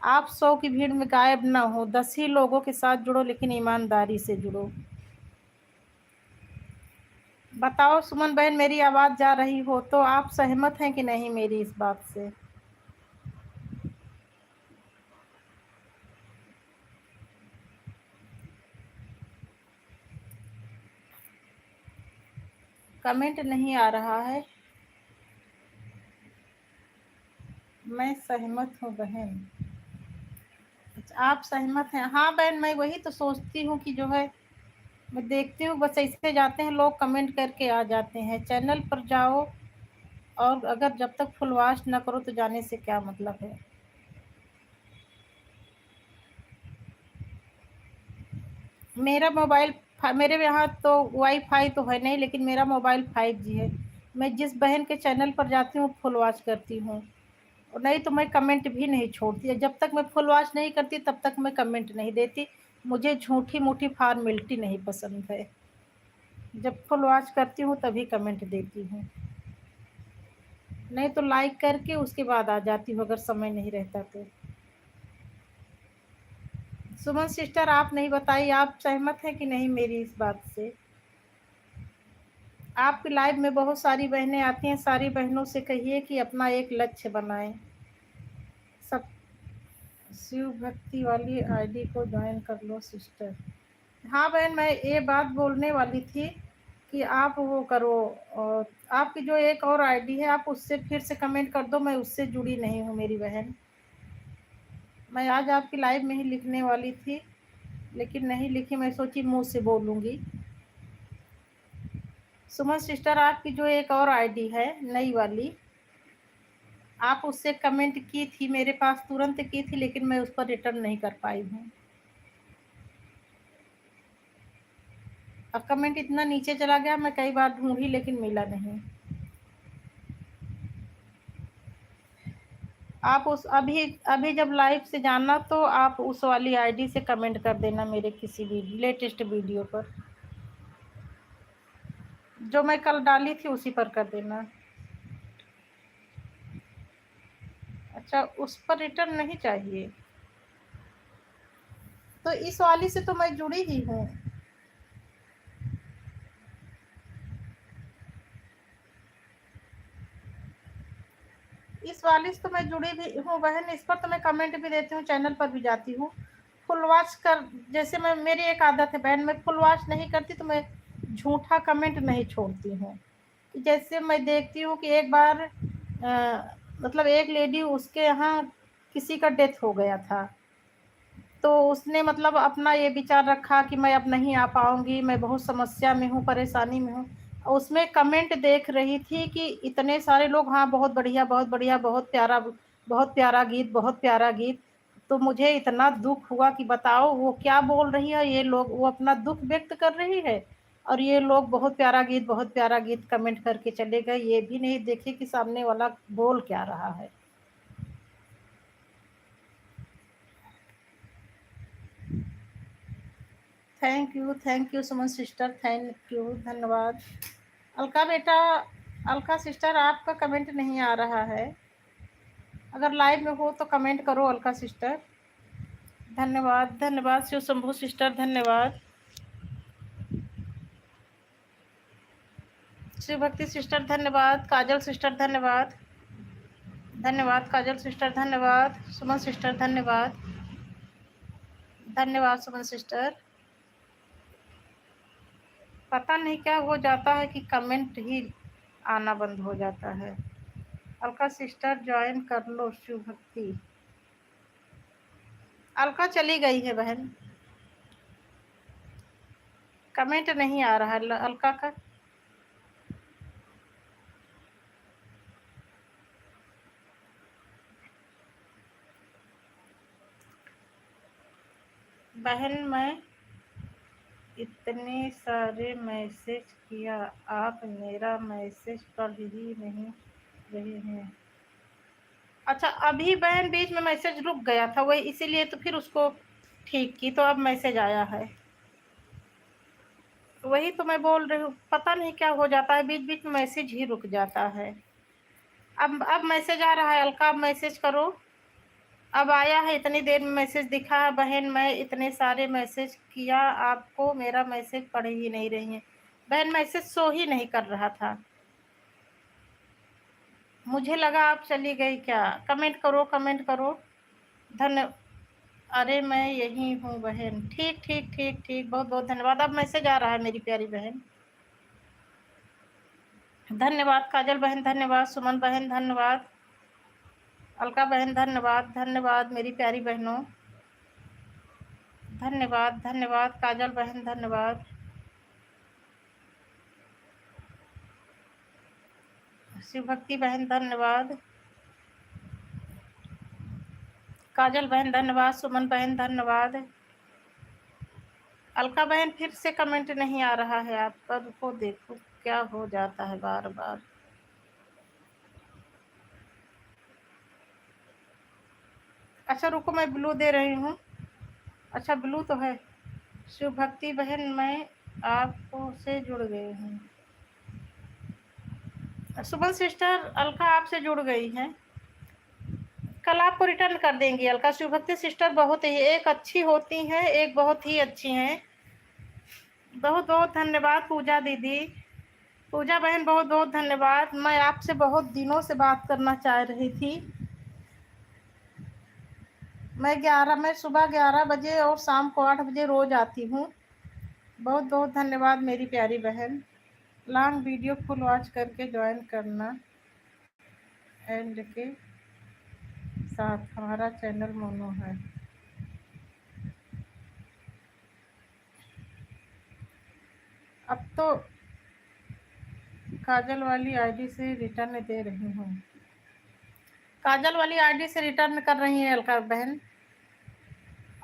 आप 100 की भीड़ में गायब ना हो, 10 ही लोगों के साथ जुड़ो, लेकिन ईमानदारी से जुड़ो। बताओ सुमन बहन, मेरी आवाज़ जा रही हो तो आप सहमत हैं कि नहीं मेरी इस बात से। कमेंट नहीं आ रहा है। मैं सहमत हूँ बहन। अच्छा, आप सहमत हैं। हाँ बहन, मैं वही तो सोचती हूँ कि जो है, मैं देखती हूँ बस ऐसे जाते हैं लोग, कमेंट करके आ जाते हैं। चैनल पर जाओ, और अगर जब तक फुल वॉच ना करो तो जाने से क्या मतलब है। मेरा मोबाइल मेरे यहाँ तो वाईफाई तो है नहीं, लेकिन मेरा मोबाइल 5G है। मैं जिस बहन के चैनल पर जाती हूँ फुल वॉच करती हूँ, और नहीं तो मैं कमेंट भी नहीं छोड़ती। जब तक मैं फुल वॉच नहीं करती तब तक मैं कमेंट नहीं देती। मुझे झूठी मूठी फॉर्मेलिटी नहीं पसंद है। जब फुल वॉच करती हूँ तभी कमेंट देती हूँ, नहीं तो लाइक करके उसके बाद आ जाती हूँ अगर समय नहीं रहता तो। सुमन सिस्टर, आप नहीं बताइए, आप सहमत हैं कि नहीं मेरी इस बात से। आपकी लाइव में बहुत सारी बहनें आती हैं, सारी बहनों से कहिए कि अपना एक लक्ष्य बनाएं। सब शिव भक्ति वाली आईडी को ज्वाइन कर लो सिस्टर। हाँ बहन, मैं ये बात बोलने वाली थी कि आप वो करो, और आपकी जो एक और आईडी है आप उससे फिर से कमेंट कर दो। मैं उससे जुड़ी नहीं हूँ मेरी बहन। मैं आज आपकी लाइव में ही लिखने वाली थी, लेकिन नहीं लिखी। मैं सोची मुंह से बोलूँगी। सुमन सिस्टर, आपकी जो एक और आईडी है नई वाली, आप उससे कमेंट की थी, मेरे पास तुरंत की थी, लेकिन मैं उस पर रिटर्न नहीं कर पाई हूँ। अब कमेंट इतना नीचे चला गया, मैं कई बार ढूंढी लेकिन मिला नहीं। आप उस अभी अभी जब लाइव से जाना तो आप उस वाली आईडी से कमेंट कर देना मेरे किसी भी लेटेस्ट वीडियो पर। जो मैं कल डाली थी उसी पर कर देना। अच्छा, उस पर रिटर्न नहीं चाहिए। तो इस वाली से तो मैं जुड़ी ही हूँ। इस वाली से तो मैं जुड़ी भी हूँ बहन। इस पर तो मैं कमेंट भी देती हूँ, चैनल पर भी जाती हूँ फुल वॉच कर। जैसे मैं, मेरी एक आदत है बहन, मैं फुल वॉच नहीं करती तो मैं झूठा कमेंट नहीं छोड़ती हूँ। जैसे मैं देखती हूँ कि एक बार मतलब एक लेडी, उसके यहाँ किसी का डेथ हो गया था, तो उसने मतलब अपना ये विचार रखा कि मैं अब नहीं आ पाऊँगी, मैं बहुत समस्या में हूँ, परेशानी में हूँ। और उसमें कमेंट देख रही थी कि इतने सारे लोग, हाँ बहुत बढ़िया, बहुत बढ़िया, बहुत प्यारा गीत, बहुत प्यारा गीत। तो मुझे इतना दुख हुआ कि बताओ वो क्या बोल रही है। ये लोग, वो अपना दुख व्यक्त कर रही है, और ये लोग बहुत प्यारा गीत, बहुत प्यारा गीत कमेंट करके चले गए। ये भी नहीं देखे कि सामने वाला बोल क्या रहा है। Thank you Suman sister, thank you, धन्यवाद। अलका बेटा, अलका सिस्टर, आपका कमेंट नहीं आ रहा है। अगर लाइव में हो तो कमेंट करो अलका सिस्टर। धन्यवाद, धन्यवाद शिव शंभू सिस्टर, धन्यवाद। शिव भक्ति सिस्टर धन्यवाद। काजल सिस्टर धन्यवाद, धन्यवाद काजल सिस्टर, धन्यवाद सुमन सिस्टर, धन्यवाद, धन्यवाद सुमन सिस्टर। पता नहीं क्या हो जाता है कि कमेंट ही आना बंद हो जाता है। अलका सिस्टर ज्वाइन कर लो शिव भक्ति। अलका चली गई है बहन, कमेंट नहीं आ रहा है अलका का। बहन मैं इतने सारे मैसेज किया, आप मेरा मैसेज पढ़ ही नहीं रहे हैं। अच्छा, अभी बहन बीच में मैसेज रुक गया था, वही इसीलिए तो फिर उसको ठीक की, तो अब मैसेज आया है। वही तो मैं बोल रही हूँ, पता नहीं क्या हो जाता है, बीच बीच में मैसेज ही रुक जाता है। अब मैसेज आ रहा है अलका, अब मैसेज करो। अब आया है, इतनी देर में मैसेज दिखा है। बहन मैं इतने सारे मैसेज किया, आपको मेरा मैसेज पढ़ ही नहीं रही है। बहन मैसेज शो ही नहीं कर रहा था, मुझे लगा आप चली गई क्या। कमेंट करो, कमेंट करो। धन्य अरे मैं यही हूँ बहन। ठीक ठीक ठीक ठीक, बहुत बहुत धन्यवाद। अब मैसेज आ रहा है मेरी प्यारी बहन। धन्यवाद काजल बहन, धन्यवाद सुमन बहन, धन्यवाद अलका बहन, धन्यवाद, धन्यवाद मेरी प्यारी बहनों, धन्यवाद, धन्यवाद काजल बहन, धन्यवाद शिव भक्ति बहन, धन्यवाद काजल बहन, धन्यवाद सुमन बहन, धन्यवाद अलका बहन। फिर से कमेंट नहीं आ रहा है आपका, रुको देखो क्या हो जाता है बार बार। अच्छा रुको, मैं ब्लू दे रही हूँ। अच्छा ब्लू तो है। शिव भक्ति बहन मैं आपको से जुड़ गई हूँ। सुमन सिस्टर अलका आपसे जुड़ गई हैं, कल आपको रिटर्न कर देंगी अलका। शिव भक्ति सिस्टर बहुत ही एक अच्छी होती हैं, एक बहुत ही अच्छी हैं। बहुत बहुत धन्यवाद पूजा दीदी, पूजा बहन बहुत बहुत धन्यवाद। मैं आपसे बहुत दिनों से बात करना चाह रही थी। मैं सुबह 11 बजे और शाम को 8 बजे रोज आती हूँ। बहुत बहुत धन्यवाद मेरी प्यारी बहन। लॉन्ग वीडियो फुल वॉच करके ज्वाइन करना एंड के साथ, हमारा चैनल मोनो है। अब तो काजल वाली आईडी से रिटर्न दे रही हूँ। काजल वाली आईडी से रिटर्न कर रही है अलका बहन,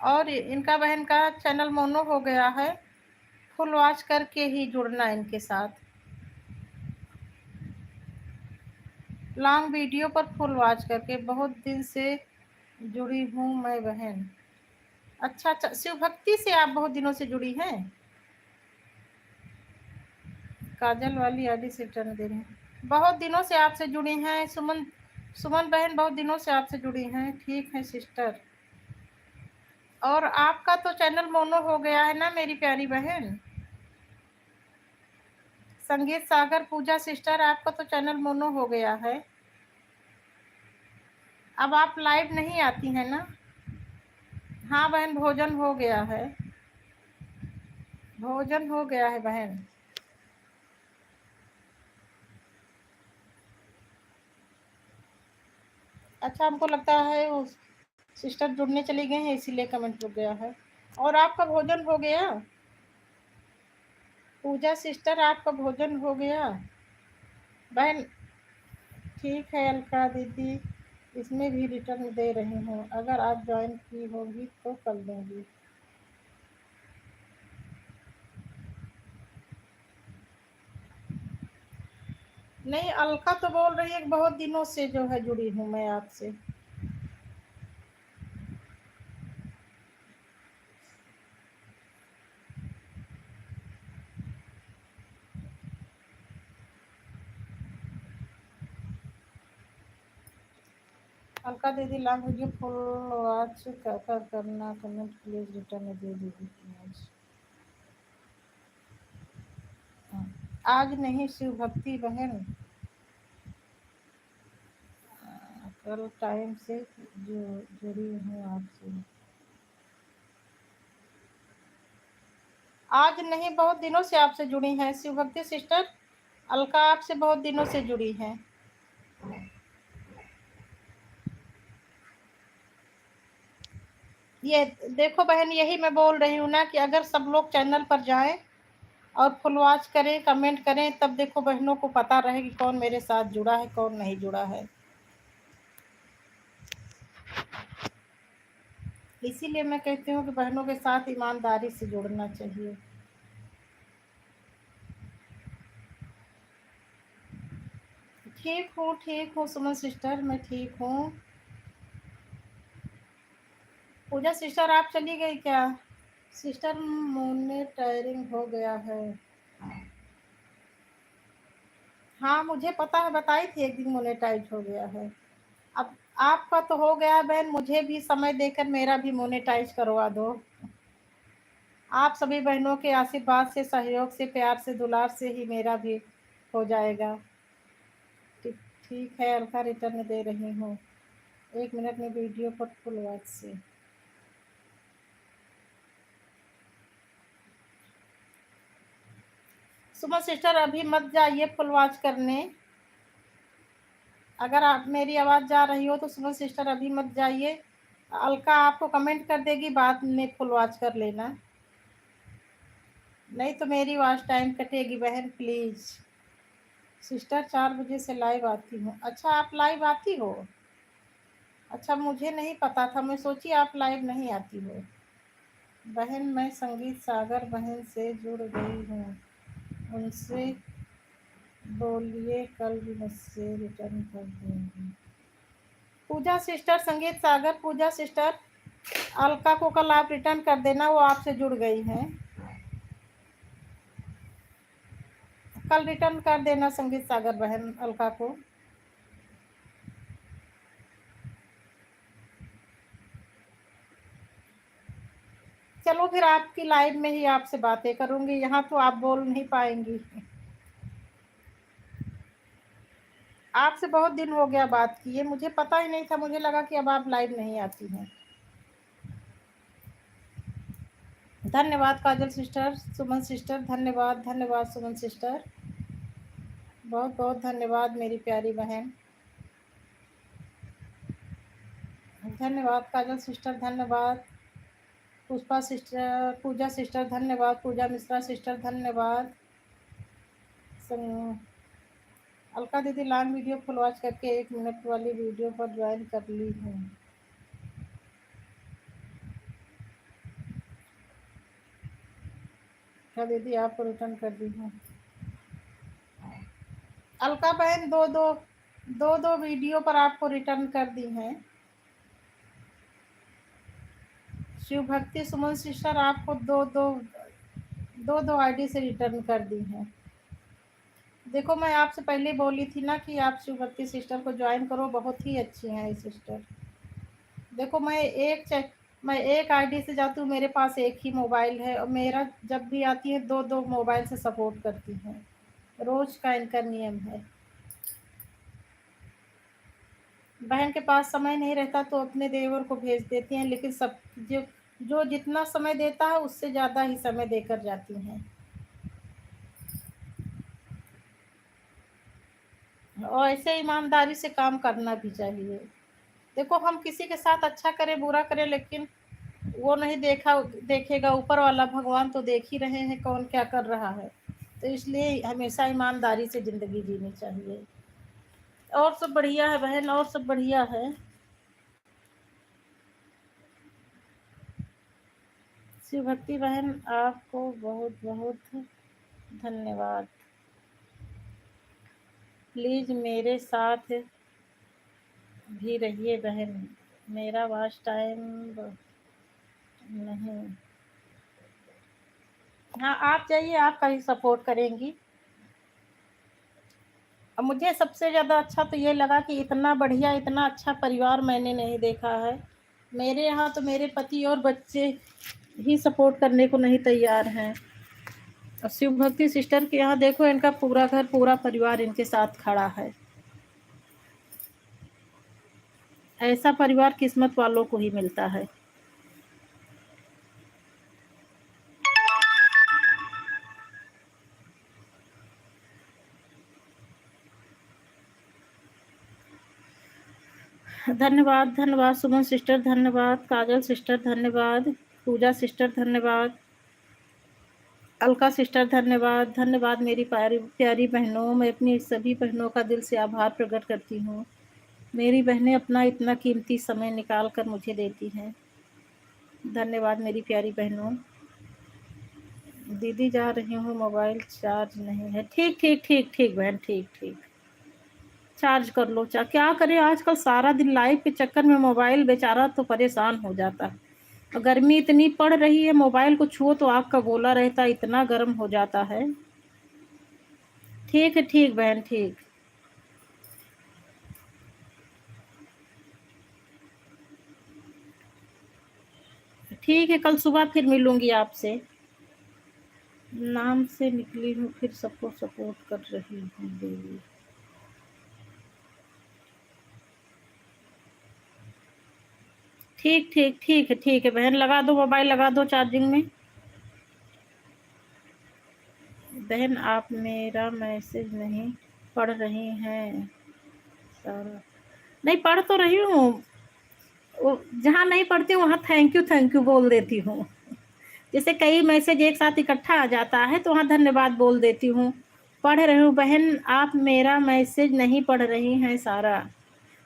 और इनका बहन का चैनल मोनो हो गया है। फुल वॉच करके ही जुड़ना इनके साथ। लॉन्ग वीडियो पर फुल वॉच करके। बहुत दिन से जुड़ी हूँ मैं बहन। अच्छा अच्छा, शिव भक्ति से आप बहुत दिनों से जुड़ी हैं। काजल वाली आईडी से रिटर्न दे रही हैं। बहुत दिनों से आपसे जुड़ी हैं सुमन, सुमन बहन बहुत दिनों से आपसे जुड़ी हैं। ठीक है सिस्टर, और आपका तो चैनल मोनो हो गया है ना मेरी प्यारी बहन। संगीत सागर पूजा सिस्टर आपका तो चैनल मोनो हो गया है। अब आप लाइव नहीं आती हैं ना। हाँ बहन भोजन हो गया है, भोजन हो गया है बहन। अच्छा हमको लगता है उस सिस्टर जुड़ने चली गए हैं इसीलिए कमेंट रुक गया है। और आपका भोजन हो गया पूजा सिस्टर, आपका भोजन हो गया बहन। ठीक है अलका दीदी, इसमें भी रिटर्न दे रही हूँ, अगर आप ज्वाइन की होगी तो कर दूँगी। नहीं अलका तो बोल रही है कि बहुत दिनों से जो है जुड़ी हूँ मैं आपसे। अलका दीदी लॉन्ग वीडियो फुल वॉच करना कमेंट प्लीज रिटर्न दे दीदी प्लीज। आज नहीं शिव भक्ति बहन, कल टाइम से जो जुड़ी हूँ आपसे। आज नहीं, बहुत दिनों से आपसे जुड़ी हैं शिव भक्ति सिस्टर। अलका आपसे बहुत दिनों से जुड़ी हैं। ये देखो बहन, यही मैं बोल रही हूँ ना कि अगर सब लोग चैनल पर जाएं और फुल वॉच करें, कमेंट करें, तब देखो बहनों को पता रहे कि कौन मेरे साथ जुड़ा है कौन नहीं जुड़ा है। इसीलिए मैं कहती हूँ कि बहनों के साथ ईमानदारी से जुड़ना चाहिए। ठीक हूँ सुमन सिस्टर, मैं ठीक हूँ। पूजा सिस्टर आप चली गई क्या? सिस्टर मोनेटाइजिंग हो गया है। हाँ मुझे पता है, बताई थी एक दिन मोनेटाइज हो गया है। अब आपका तो हो गया बहन, मुझे भी समय देकर मेरा भी मोनेटाइज करवा दो। आप सभी बहनों के आशीर्वाद से, सहयोग से, प्यार से, दुलार से ही मेरा भी हो जाएगा। ठीक है अलका, रिटर्न दे रही हूँ 1 मिनट में वीडियो पर फुल वॉच से। सुमन सिस्टर अभी मत जाइए फुल वॉच करने। अगर आप मेरी आवाज़ जा रही हो तो सुमन सिस्टर अभी मत जाइए। अलका आपको कमेंट कर देगी, बाद में फुल वॉच कर लेना, नहीं तो मेरी वॉच टाइम कटेगी बहन प्लीज़। सिस्टर 4 बजे से लाइव आती हूँ। अच्छा आप लाइव आती हो? अच्छा मुझे नहीं पता था, मैं सोची आप लाइव नहीं आती हो। बहन मैं संगीत सागर बहन से जुड़ गई हूँ, उनसे बोलिए कल भी मुझसे रिटर्न कर देंगी। पूजा सिस्टर, संगीत सागर पूजा सिस्टर, अलका को कल आप रिटर्न कर देना, वो आपसे जुड़ गई हैं। कल रिटर्न कर देना संगीत सागर बहन अलका को। चलो फिर आपकी लाइव में ही आपसे बातें करूंगी, यहाँ तो आप बोल नहीं पाएंगी। आपसे बहुत दिन हो गया बात किए, मुझे पता ही नहीं था, मुझे लगा कि अब आप लाइव नहीं आती हैं। धन्यवाद काजल सिस्टर, सुमन सिस्टर, धन्यवाद धन्यवाद सुमन सिस्टर, बहुत बहुत धन्यवाद मेरी प्यारी बहन। धन्यवाद काजल सिस्टर, धन्यवाद पुष्पा सिस्टर, पूजा सिस्टर धन्यवाद, पूजा मिश्रा सिस्टर धन्यवाद। अलका दीदी लॉन्ग वीडियो फुल वॉच करके 1 मिनट वाली वीडियो पर ज्वाइन कर ली हूँ। क्या दीदी आपको रिटर्न कर दी हूँ। अलका बहन दो वीडियो पर आपको रिटर्न कर दी हैं। शिव भक्ति सुमन सिस्टर आपको दो आईडी से रिटर्न कर दी हैं। देखो मैं आपसे पहले बोली थी ना कि आप शिव भक्ति सिस्टर को ज्वाइन करो, बहुत ही अच्छी हैं ये सिस्टर। देखो मैं एक आईडी से जाती हूँ, मेरे पास एक ही मोबाइल है और मेरा जब भी आती है दो मोबाइल से सपोर्ट करती हैं, रोज का इनका नियम है। बहन के पास समय नहीं रहता तो अपने देवर को भेज देती हैं, लेकिन सब जो जो जितना समय देता है उससे ज़्यादा ही समय देकर जाती हैं। और ऐसे ईमानदारी से काम करना भी चाहिए। देखो हम किसी के साथ अच्छा करें बुरा करें, लेकिन वो नहीं देखेगा, ऊपर वाला भगवान तो देख ही रहे हैं कौन क्या कर रहा है। तो इसलिए हमेशा ईमानदारी से ज़िंदगी जीनी चाहिए। और सब बढ़िया है बहन, और सब बढ़िया है। शिव भक्ति बहन आपको बहुत बहुत धन्यवाद। प्लीज़ मेरे साथ भी रहिए बहन, मेरा वॉच टाइम नहीं। हाँ आप जाइए, आपका ही सपोर्ट करेंगी। अब मुझे सबसे ज़्यादा अच्छा तो ये लगा कि इतना बढ़िया, इतना अच्छा परिवार मैंने नहीं देखा है। मेरे यहाँ तो मेरे पति और बच्चे ही सपोर्ट करने को नहीं तैयार हैं। और शिव भक्ति सिस्टर के यहाँ देखो, इनका पूरा घर, पूरा परिवार इनके साथ खड़ा है। ऐसा परिवार किस्मत वालों को ही मिलता है। धन्यवाद, धन्यवाद सुमन सिस्टर, धन्यवाद काजल सिस्टर, धन्यवाद पूजा सिस्टर, धन्यवाद अलका सिस्टर, धन्यवाद। धन्यवाद मेरी प्यारी प्यारी बहनों। मैं अपनी सभी बहनों का दिल से आभार प्रकट करती हूँ। मेरी बहनें अपना इतना कीमती समय निकाल कर मुझे देती हैं। धन्यवाद मेरी प्यारी बहनों। दीदी जा रही हूँ, मोबाइल चार्ज नहीं है। ठीक ठीक ठीक ठीक बहन, ठीक ठीक, चार्ज कर लो। क्या करें, आजकल सारा दिन लाइव के चक्कर में मोबाइल बेचारा तो परेशान हो जाता है। गर्मी इतनी पड़ रही है, मोबाइल को छुओ तो आग का गोला रहता है, इतना गर्म हो जाता है। ठीक है, ठीक बहन, ठीक। ठीक है, कल सुबह फिर मिलूंगी आपसे। नाम से निकली हूँ, फिर सबको सपोर्ट कर रही हूँ देवी। ठीक ठीक ठीक है, ठीक है बहन, लगा दो मोबाइल, लगा दो चार्जिंग में। बहन आप मेरा मैसेज नहीं पढ़ रही हैं सारा? नहीं, पढ़ तो रही हूँ। जहाँ नहीं पढ़ती हूँ वहाँ थैंक यू बोल देती हूँ। जैसे कई मैसेज एक साथ इकट्ठा आ जाता है तो वहाँ धन्यवाद बोल देती हूँ। पढ़ रही हूँ बहन, आप मेरा मैसेज नहीं पढ़ रही हैं सारा।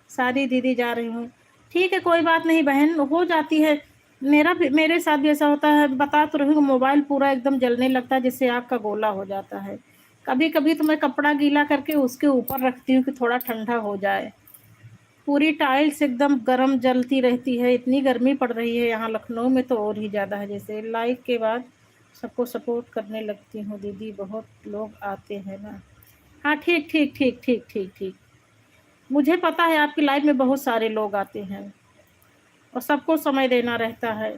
सारी दीदी जा रही हूँ। ठीक है, कोई बात नहीं बहन, हो जाती है। मेरे साथ भी ऐसा होता है। बता तो रही हूँ, मोबाइल पूरा एकदम जलने लगता है, जिससे आग का गोला हो जाता है। कभी कभी तो मैं कपड़ा गीला करके उसके ऊपर रखती हूँ कि थोड़ा ठंडा हो जाए। पूरी टाइल्स एकदम गरम जलती रहती है। इतनी गर्मी पड़ रही है यहाँ लखनऊ में तो और ही ज़्यादा है। जैसे लाइव के बाद सबको सपोर्ट करने लगती हूँ दीदी, बहुत लोग आते हैं ना। हाँ ठीक ठीक ठीक ठीक ठीक ठीक, मुझे पता है आपकी लाइफ में बहुत सारे लोग आते हैं और सबको समय देना रहता है।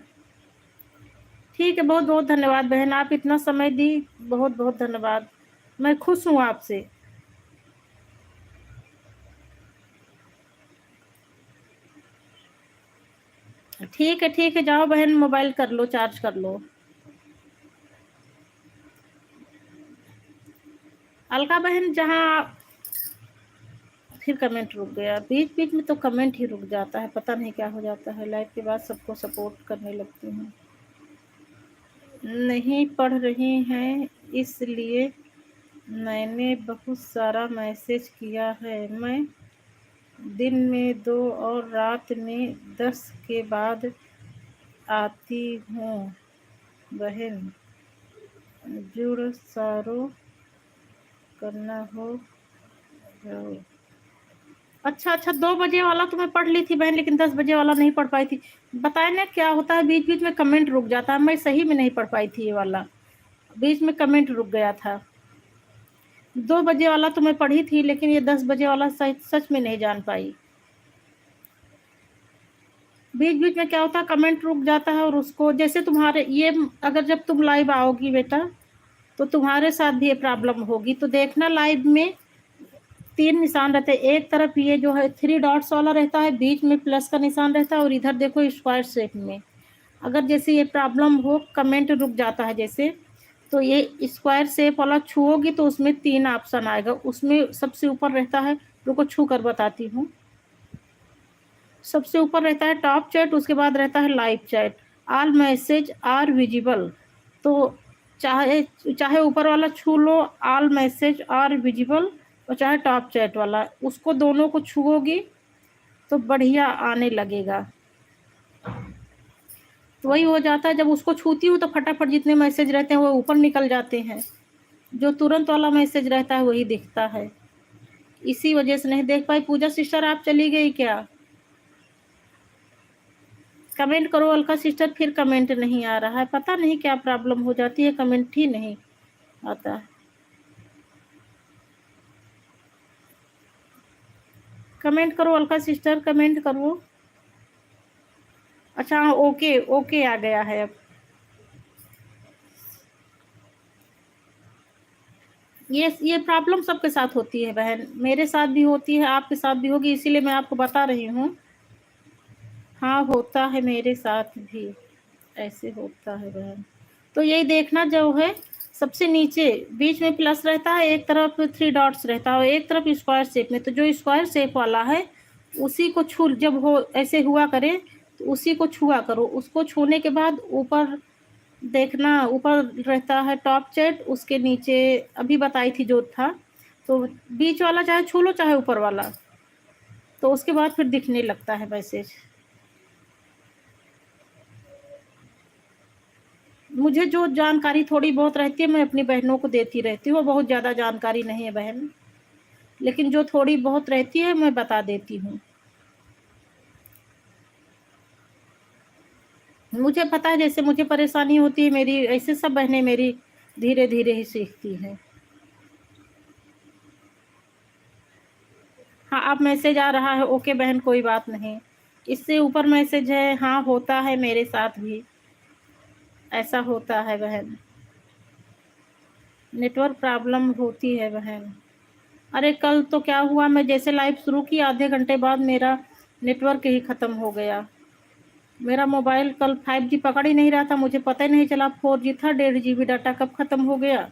ठीक है, बहुत बहुत धन्यवाद बहन, आप इतना समय दी, बहुत बहुत धन्यवाद। मैं खुश हूँ आपसे। ठीक है, जाओ बहन, मोबाइल कर लो, चार्ज कर लो। अलका बहन, जहाँ फिर कमेंट रुक गया, बीच बीच में तो कमेंट ही रुक जाता है, पता नहीं क्या हो जाता है। लाइव के बाद सबको सपोर्ट करने लगती हूँ। नहीं पढ़ रही हैं इसलिए मैंने बहुत सारा मैसेज किया है। मैं दिन में 2 और रात में 10 के बाद आती हूँ बहन। जुड़ सारो करना हो जाओ। अच्छा अच्छा, 2 बजे वाला तो मैं पढ़ ली थी बहन, लेकिन 10 बजे वाला नहीं पढ़ पाई थी। बताए ना क्या होता है, बीच बीच में कमेंट रुक जाता है। मैं सही में नहीं पढ़ पाई थी ये वाला, बीच में कमेंट रुक गया था। 2 बजे वाला तो मैं पढ़ी थी, लेकिन ये 10 बजे वाला सच में नहीं जान पाई। बीच बीच में क्या होता है, कमेंट रुक जाता है। और उसको जैसे तुम्हारे ये, अगर जब तुम लाइव आओगी बेटा तो तुम्हारे साथ भी ये प्रॉब्लम होगी। तो देखना, लाइव में 3 निशान रहते हैं। एक तरफ ये जो है 3 डॉट्स वाला रहता है, बीच में प्लस का निशान रहता है, और इधर देखो स्क्वायर शेप में। अगर जैसे ये प्रॉब्लम हो, कमेंट रुक जाता है जैसे, तो ये स्क्वायर शेप वाला छुओगी तो उसमें 3 ऑप्शन आएगा। उसमें सबसे ऊपर रहता है, रुको छू कर बताती हूँ। सबसे ऊपर रहता है टॉप चैट, उसके बाद रहता है live chat. All message are visible. तो चाहे चाहे ऊपर वाला छू लो, ऑल मैसेज आर विजिबल, और चाहे टॉप चैट वाला, उसको दोनों को छुओगी तो बढ़िया आने लगेगा। तो वही हो जाता है, जब उसको छूती हूँ तो फटाफट जितने मैसेज रहते हैं वो ऊपर निकल जाते हैं। जो तुरंत वाला मैसेज रहता है वही दिखता है। इसी वजह से नहीं देख पाई। पूजा सिस्टर, आप चली गई क्या? कमेंट करो अलका सिस्टर। फिर कमेंट नहीं आ रहा है, पता नहीं क्या प्रॉब्लम हो जाती है, कमेंट ही नहीं आता। कमेंट करो अलका सिस्टर, कमेंट करो। अच्छा हाँ, ओके ओके आ गया है अब। ये प्रॉब्लम सबके साथ होती है बहन, मेरे साथ भी होती है, आपके साथ भी होगी, इसीलिए मैं आपको बता रही हूँ। हाँ होता है मेरे साथ भी, ऐसे होता है बहन। तो यही देखना जो है, सबसे नीचे बीच में प्लस रहता है, एक तरफ थ्री डॉट्स रहता है और एक तरफ स्क्वायर शेप में। तो जो स्क्वायर शेप वाला है उसी को छू, जब हो ऐसे हुआ करे तो उसी को छुआ करो। उसको छूने के बाद ऊपर देखना, ऊपर रहता है टॉप चैट, उसके नीचे अभी बताई थी जो था, तो बीच वाला चाहे छू लो चाहे ऊपर वाला, तो उसके बाद फिर दिखने लगता है मैसेज। मुझे जो जानकारी थोड़ी बहुत रहती है मैं अपनी बहनों को देती रहती हूँ, बहुत ज़्यादा जानकारी नहीं है बहन, लेकिन जो थोड़ी बहुत रहती है मैं बता देती हूँ। मुझे पता है जैसे मुझे परेशानी होती है मेरी, ऐसे सब बहनें मेरी धीरे धीरे ही सीखती हैं। हाँ अब मैसेज आ रहा है, ओके बहन कोई बात नहीं। इससे ऊपर मैसेज है, हाँ होता है मेरे साथ भी, ऐसा होता है बहन, नेटवर्क प्रॉब्लम होती है बहन। अरे कल तो क्या हुआ, मैं जैसे लाइव शुरू की आधे घंटे बाद मेरा नेटवर्क ही ख़त्म हो गया। मेरा मोबाइल कल 5G पकड़ ही नहीं रहा था, मुझे पता ही नहीं चला 4G था, 1.5 GB डाटा कब ख़त्म हो गया।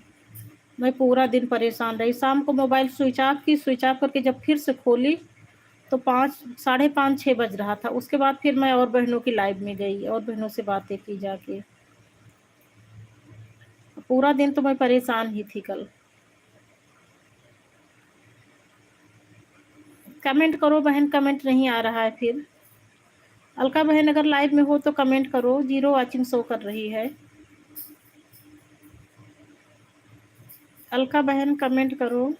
मैं पूरा दिन परेशान रही, शाम को मोबाइल स्विच ऑफ की, स्विच ऑफ करके जब फिर से खोली तो 5, साढ़े 5, 6 बज रहा था। उसके बाद फिर मैं और बहनों की लाइव में गई और बहनों से बातें की जाके। पूरा दिन तो मैं परेशान ही थी कल। कमेंट करो बहन, कमेंट नहीं आ रहा है फिर। अलका बहन अगर लाइव में हो तो कमेंट करो, 0 वॉचिंग शो कर रही है। अलका बहन कमेंट करो।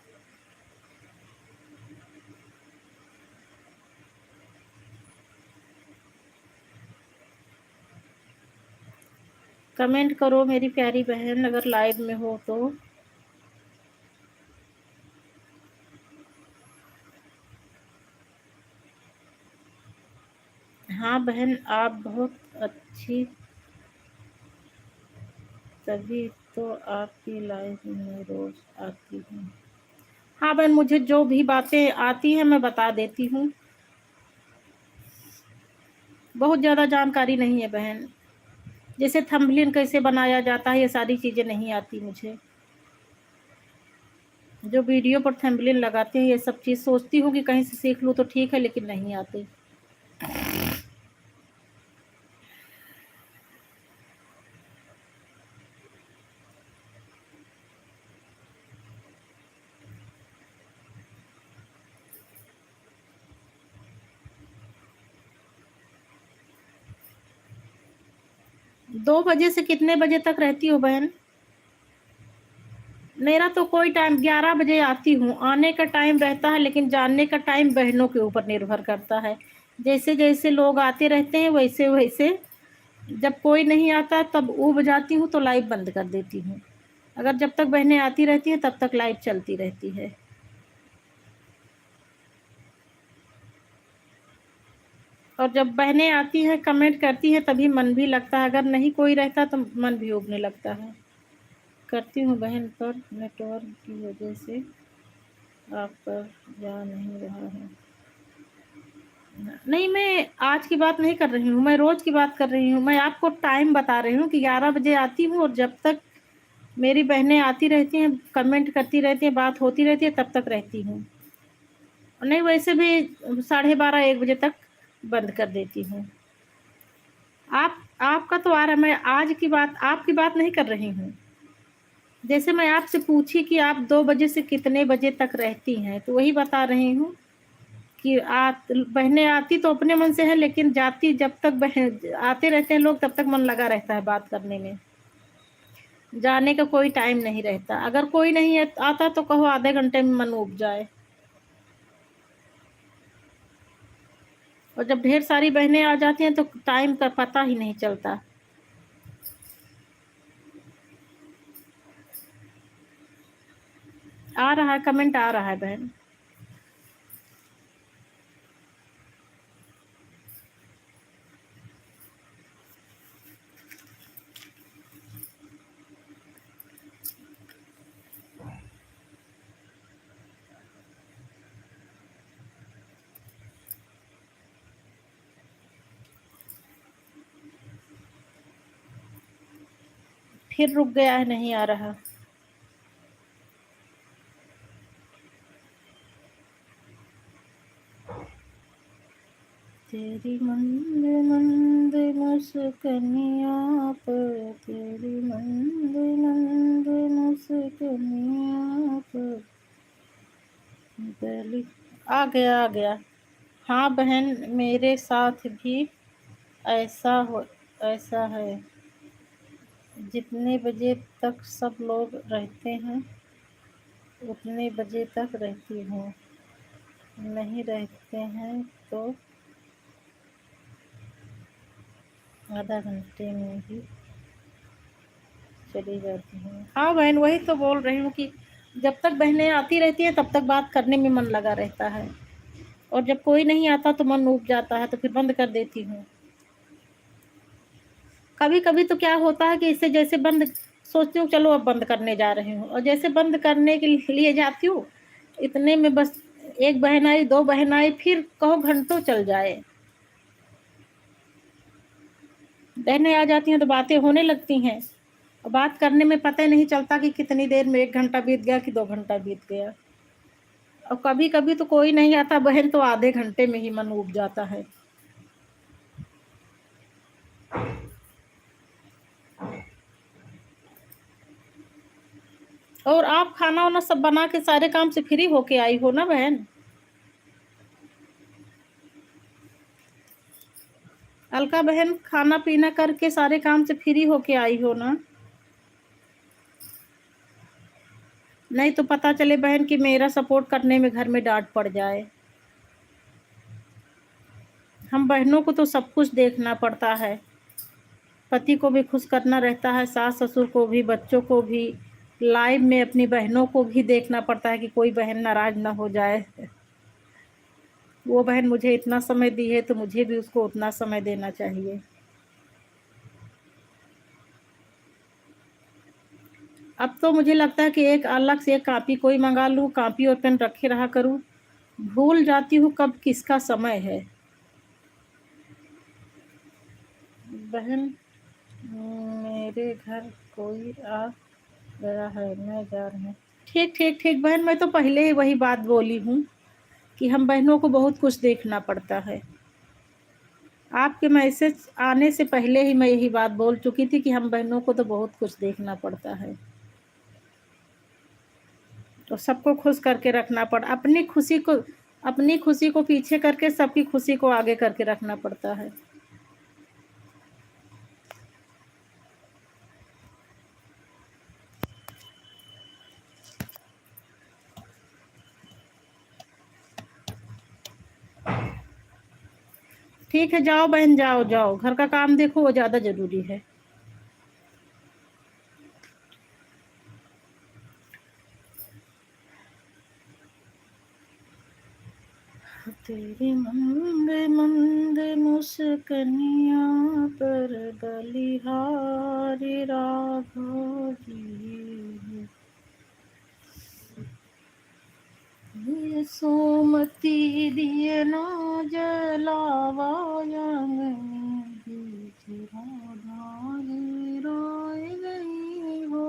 कमेंट करो मेरी प्यारी बहन अगर लाइव में हो तो। हाँ बहन आप बहुत अच्छी, तभी तो आपकी लाइव में रोज आती हूँ। हाँ बहन मुझे जो भी बातें आती हैं मैं बता देती हूँ, बहुत ज़्यादा जानकारी नहीं है बहन। जैसे थंबनेल कैसे बनाया जाता है ये सारी चीज़ें नहीं आती मुझे। जो वीडियो पर थंबनेल लगाते हैं ये सब चीज़ सोचती हूँ कि कहीं से सीख लूँ तो ठीक है, लेकिन नहीं आती। 2 बजे से कितने बजे तक रहती हो बहन? मेरा तो कोई टाइम, 11 बजे आती हूँ, आने का टाइम रहता है, लेकिन जानने का टाइम बहनों के ऊपर निर्भर करता है। जैसे जैसे लोग आते रहते हैं वैसे वैसे, जब कोई नहीं आता तब ऊब जाती हूँ तो लाइव बंद कर देती हूँ। अगर जब तक बहनें आती रहती हैं तब तक लाइव चलती रहती है। और जब बहनें आती हैं कमेंट करती हैं तभी मन भी लगता है, अगर नहीं कोई रहता तो मन भी उबने लगता है। करती हूँ बहन, पर नेटवर्क की वजह से आप पर जा नहीं रहा है। नहीं मैं आज की बात नहीं कर रही हूँ, मैं रोज़ की बात कर रही हूँ। मैं आपको टाइम बता रही हूँ कि 11 बजे आती हूँ और जब तक मेरी बहनें आती रहती हैं, कमेंट करती रहती हैं, बात होती रहती है, तब तक रहती हूँ। नहीं वैसे भी 12:30 1 बजे तक बंद कर देती हूँ। आपका तो आ रहा है, मैं आज की बात, आपकी बात नहीं कर रही हूँ। जैसे मैं आपसे पूछी कि आप 2 बजे से कितने बजे तक रहती हैं, तो वही बता रही हूँ कि बहनें आती तो अपने मन से है, लेकिन जाती जब तक बहन आते रहते हैं लोग तब तक मन लगा रहता है बात करने में। जाने का कोई टाइम नहीं रहता, अगर कोई नहीं आता तो कहो आधे घंटे में मन उब जाए। और जब ढेर सारी बहनें आ जाती हैं तो टाइम का पता ही नहीं चलता। आ रहा है, कमेंट आ रहा है बहन। फिर रुक गया है, नहीं आ रहा। तेरी मंद मंद मुस्कनिया पर, तेरी मंद मंद मुस्कनिया पर गली। आ गया आ गया। हाँ बहन, मेरे साथ भी ऐसा है। जितने बजे तक सब लोग रहते हैं उतने बजे तक रहती हूँ, नहीं रहते हैं तो आधा घंटे में ही चली जाती हूँ। हाँ बहन, वही तो बोल रही हूँ कि जब तक बहनें आती रहती हैं तब तक बात करने में मन लगा रहता है, और जब कोई नहीं आता तो मन ऊब जाता है, तो फिर बंद कर देती हूँ। कभी कभी तो क्या होता है कि इससे जैसे बंद सोचती हूँ चलो अब बंद करने जा रही हूँ, और जैसे बंद करने के लिए जाती हूँ इतने में बस एक बहन आई, दो बहन आई, फिर कहो घंटों चल जाए। बहनें आ जाती हैं तो बातें होने लगती हैं, और बात करने में पता ही नहीं चलता कि कितनी देर में 1 घंटा बीत गया कि 2 घंटा बीत गया। और कभी कभी तो कोई नहीं आता बहन, तो आधे घंटे में ही मन उब जाता है। और आप खाना वाना सब बना के सारे काम से फ्री होके आई हो ना बहन? अलका बहन, खाना पीना करके सारे काम से फ्री होके आई हो ना? नहीं तो पता चले बहन कि मेरा सपोर्ट करने में घर में डांट पड़ जाए। हम बहनों को तो सब कुछ देखना पड़ता है, पति को भी खुश करना रहता है, सास ससुर को भी, बच्चों को भी, लाइफ में अपनी बहनों को भी देखना पड़ता है कि कोई बहन नाराज ना हो जाए। वो बहन मुझे इतना समय दी है तो मुझे भी उसको उतना समय देना चाहिए। अब तो मुझे लगता है कि एक अलग से एक कापी कोई मंगा लूँ, कापी और पेन रखे रहा करूँ। भूल जाती हूँ कब किसका समय है। बहन, मेरे घर कोई आ गया है, मैं जा रही हूँ। ठीक ठीक ठीक बहन, मैं तो पहले ही वही बात बोली हूँ कि हम बहनों को बहुत कुछ देखना पड़ता है। आपके मैसेज आने से पहले ही मैं यही बात बोल चुकी थी कि हम बहनों को तो बहुत कुछ देखना पड़ता है, तो सबको खुश करके रखना पड़, अपनी खुशी को पीछे करके सबकी खुशी को आगे करके रखना पड़ता है। ठीक है, जाओ बहन, जाओ जाओ, घर का काम देखो, वो ज़्यादा ज़रूरी है। तेरी मंद मंद मुस्कनिया पर बलिहारी राघव जी, ये सोमती दिए ना जलावा राधा रोए गई हो,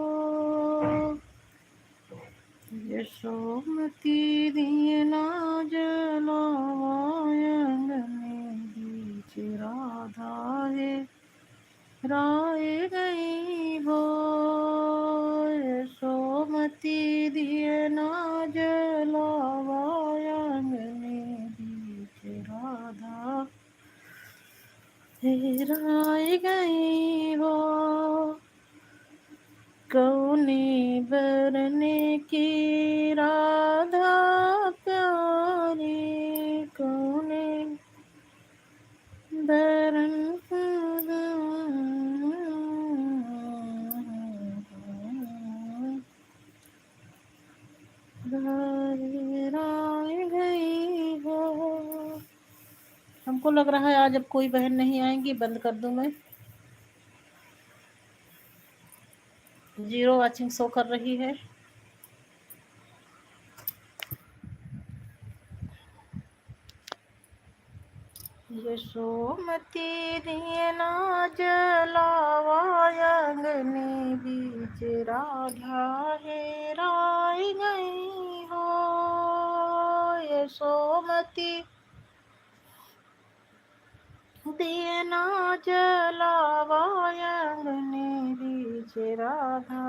यशोमती दिए ना जलावा बीच राधा है राय गई हो, यशोमती दिए ना जलावा बीच राधा है राय गई हो, कौने बरने की राधा प्यारी, कौने बरन राय गई हो। हमको लग रहा है आज अब कोई बहन नहीं आएंगी, बंद कर दूं मैं। 0 वाचिंग शो कर रही है। यशोमती दिए ना जलावा अंगने बीच राधा हेराई गई हो। यशोमती दिए ना जलावा अंगने बीच राधा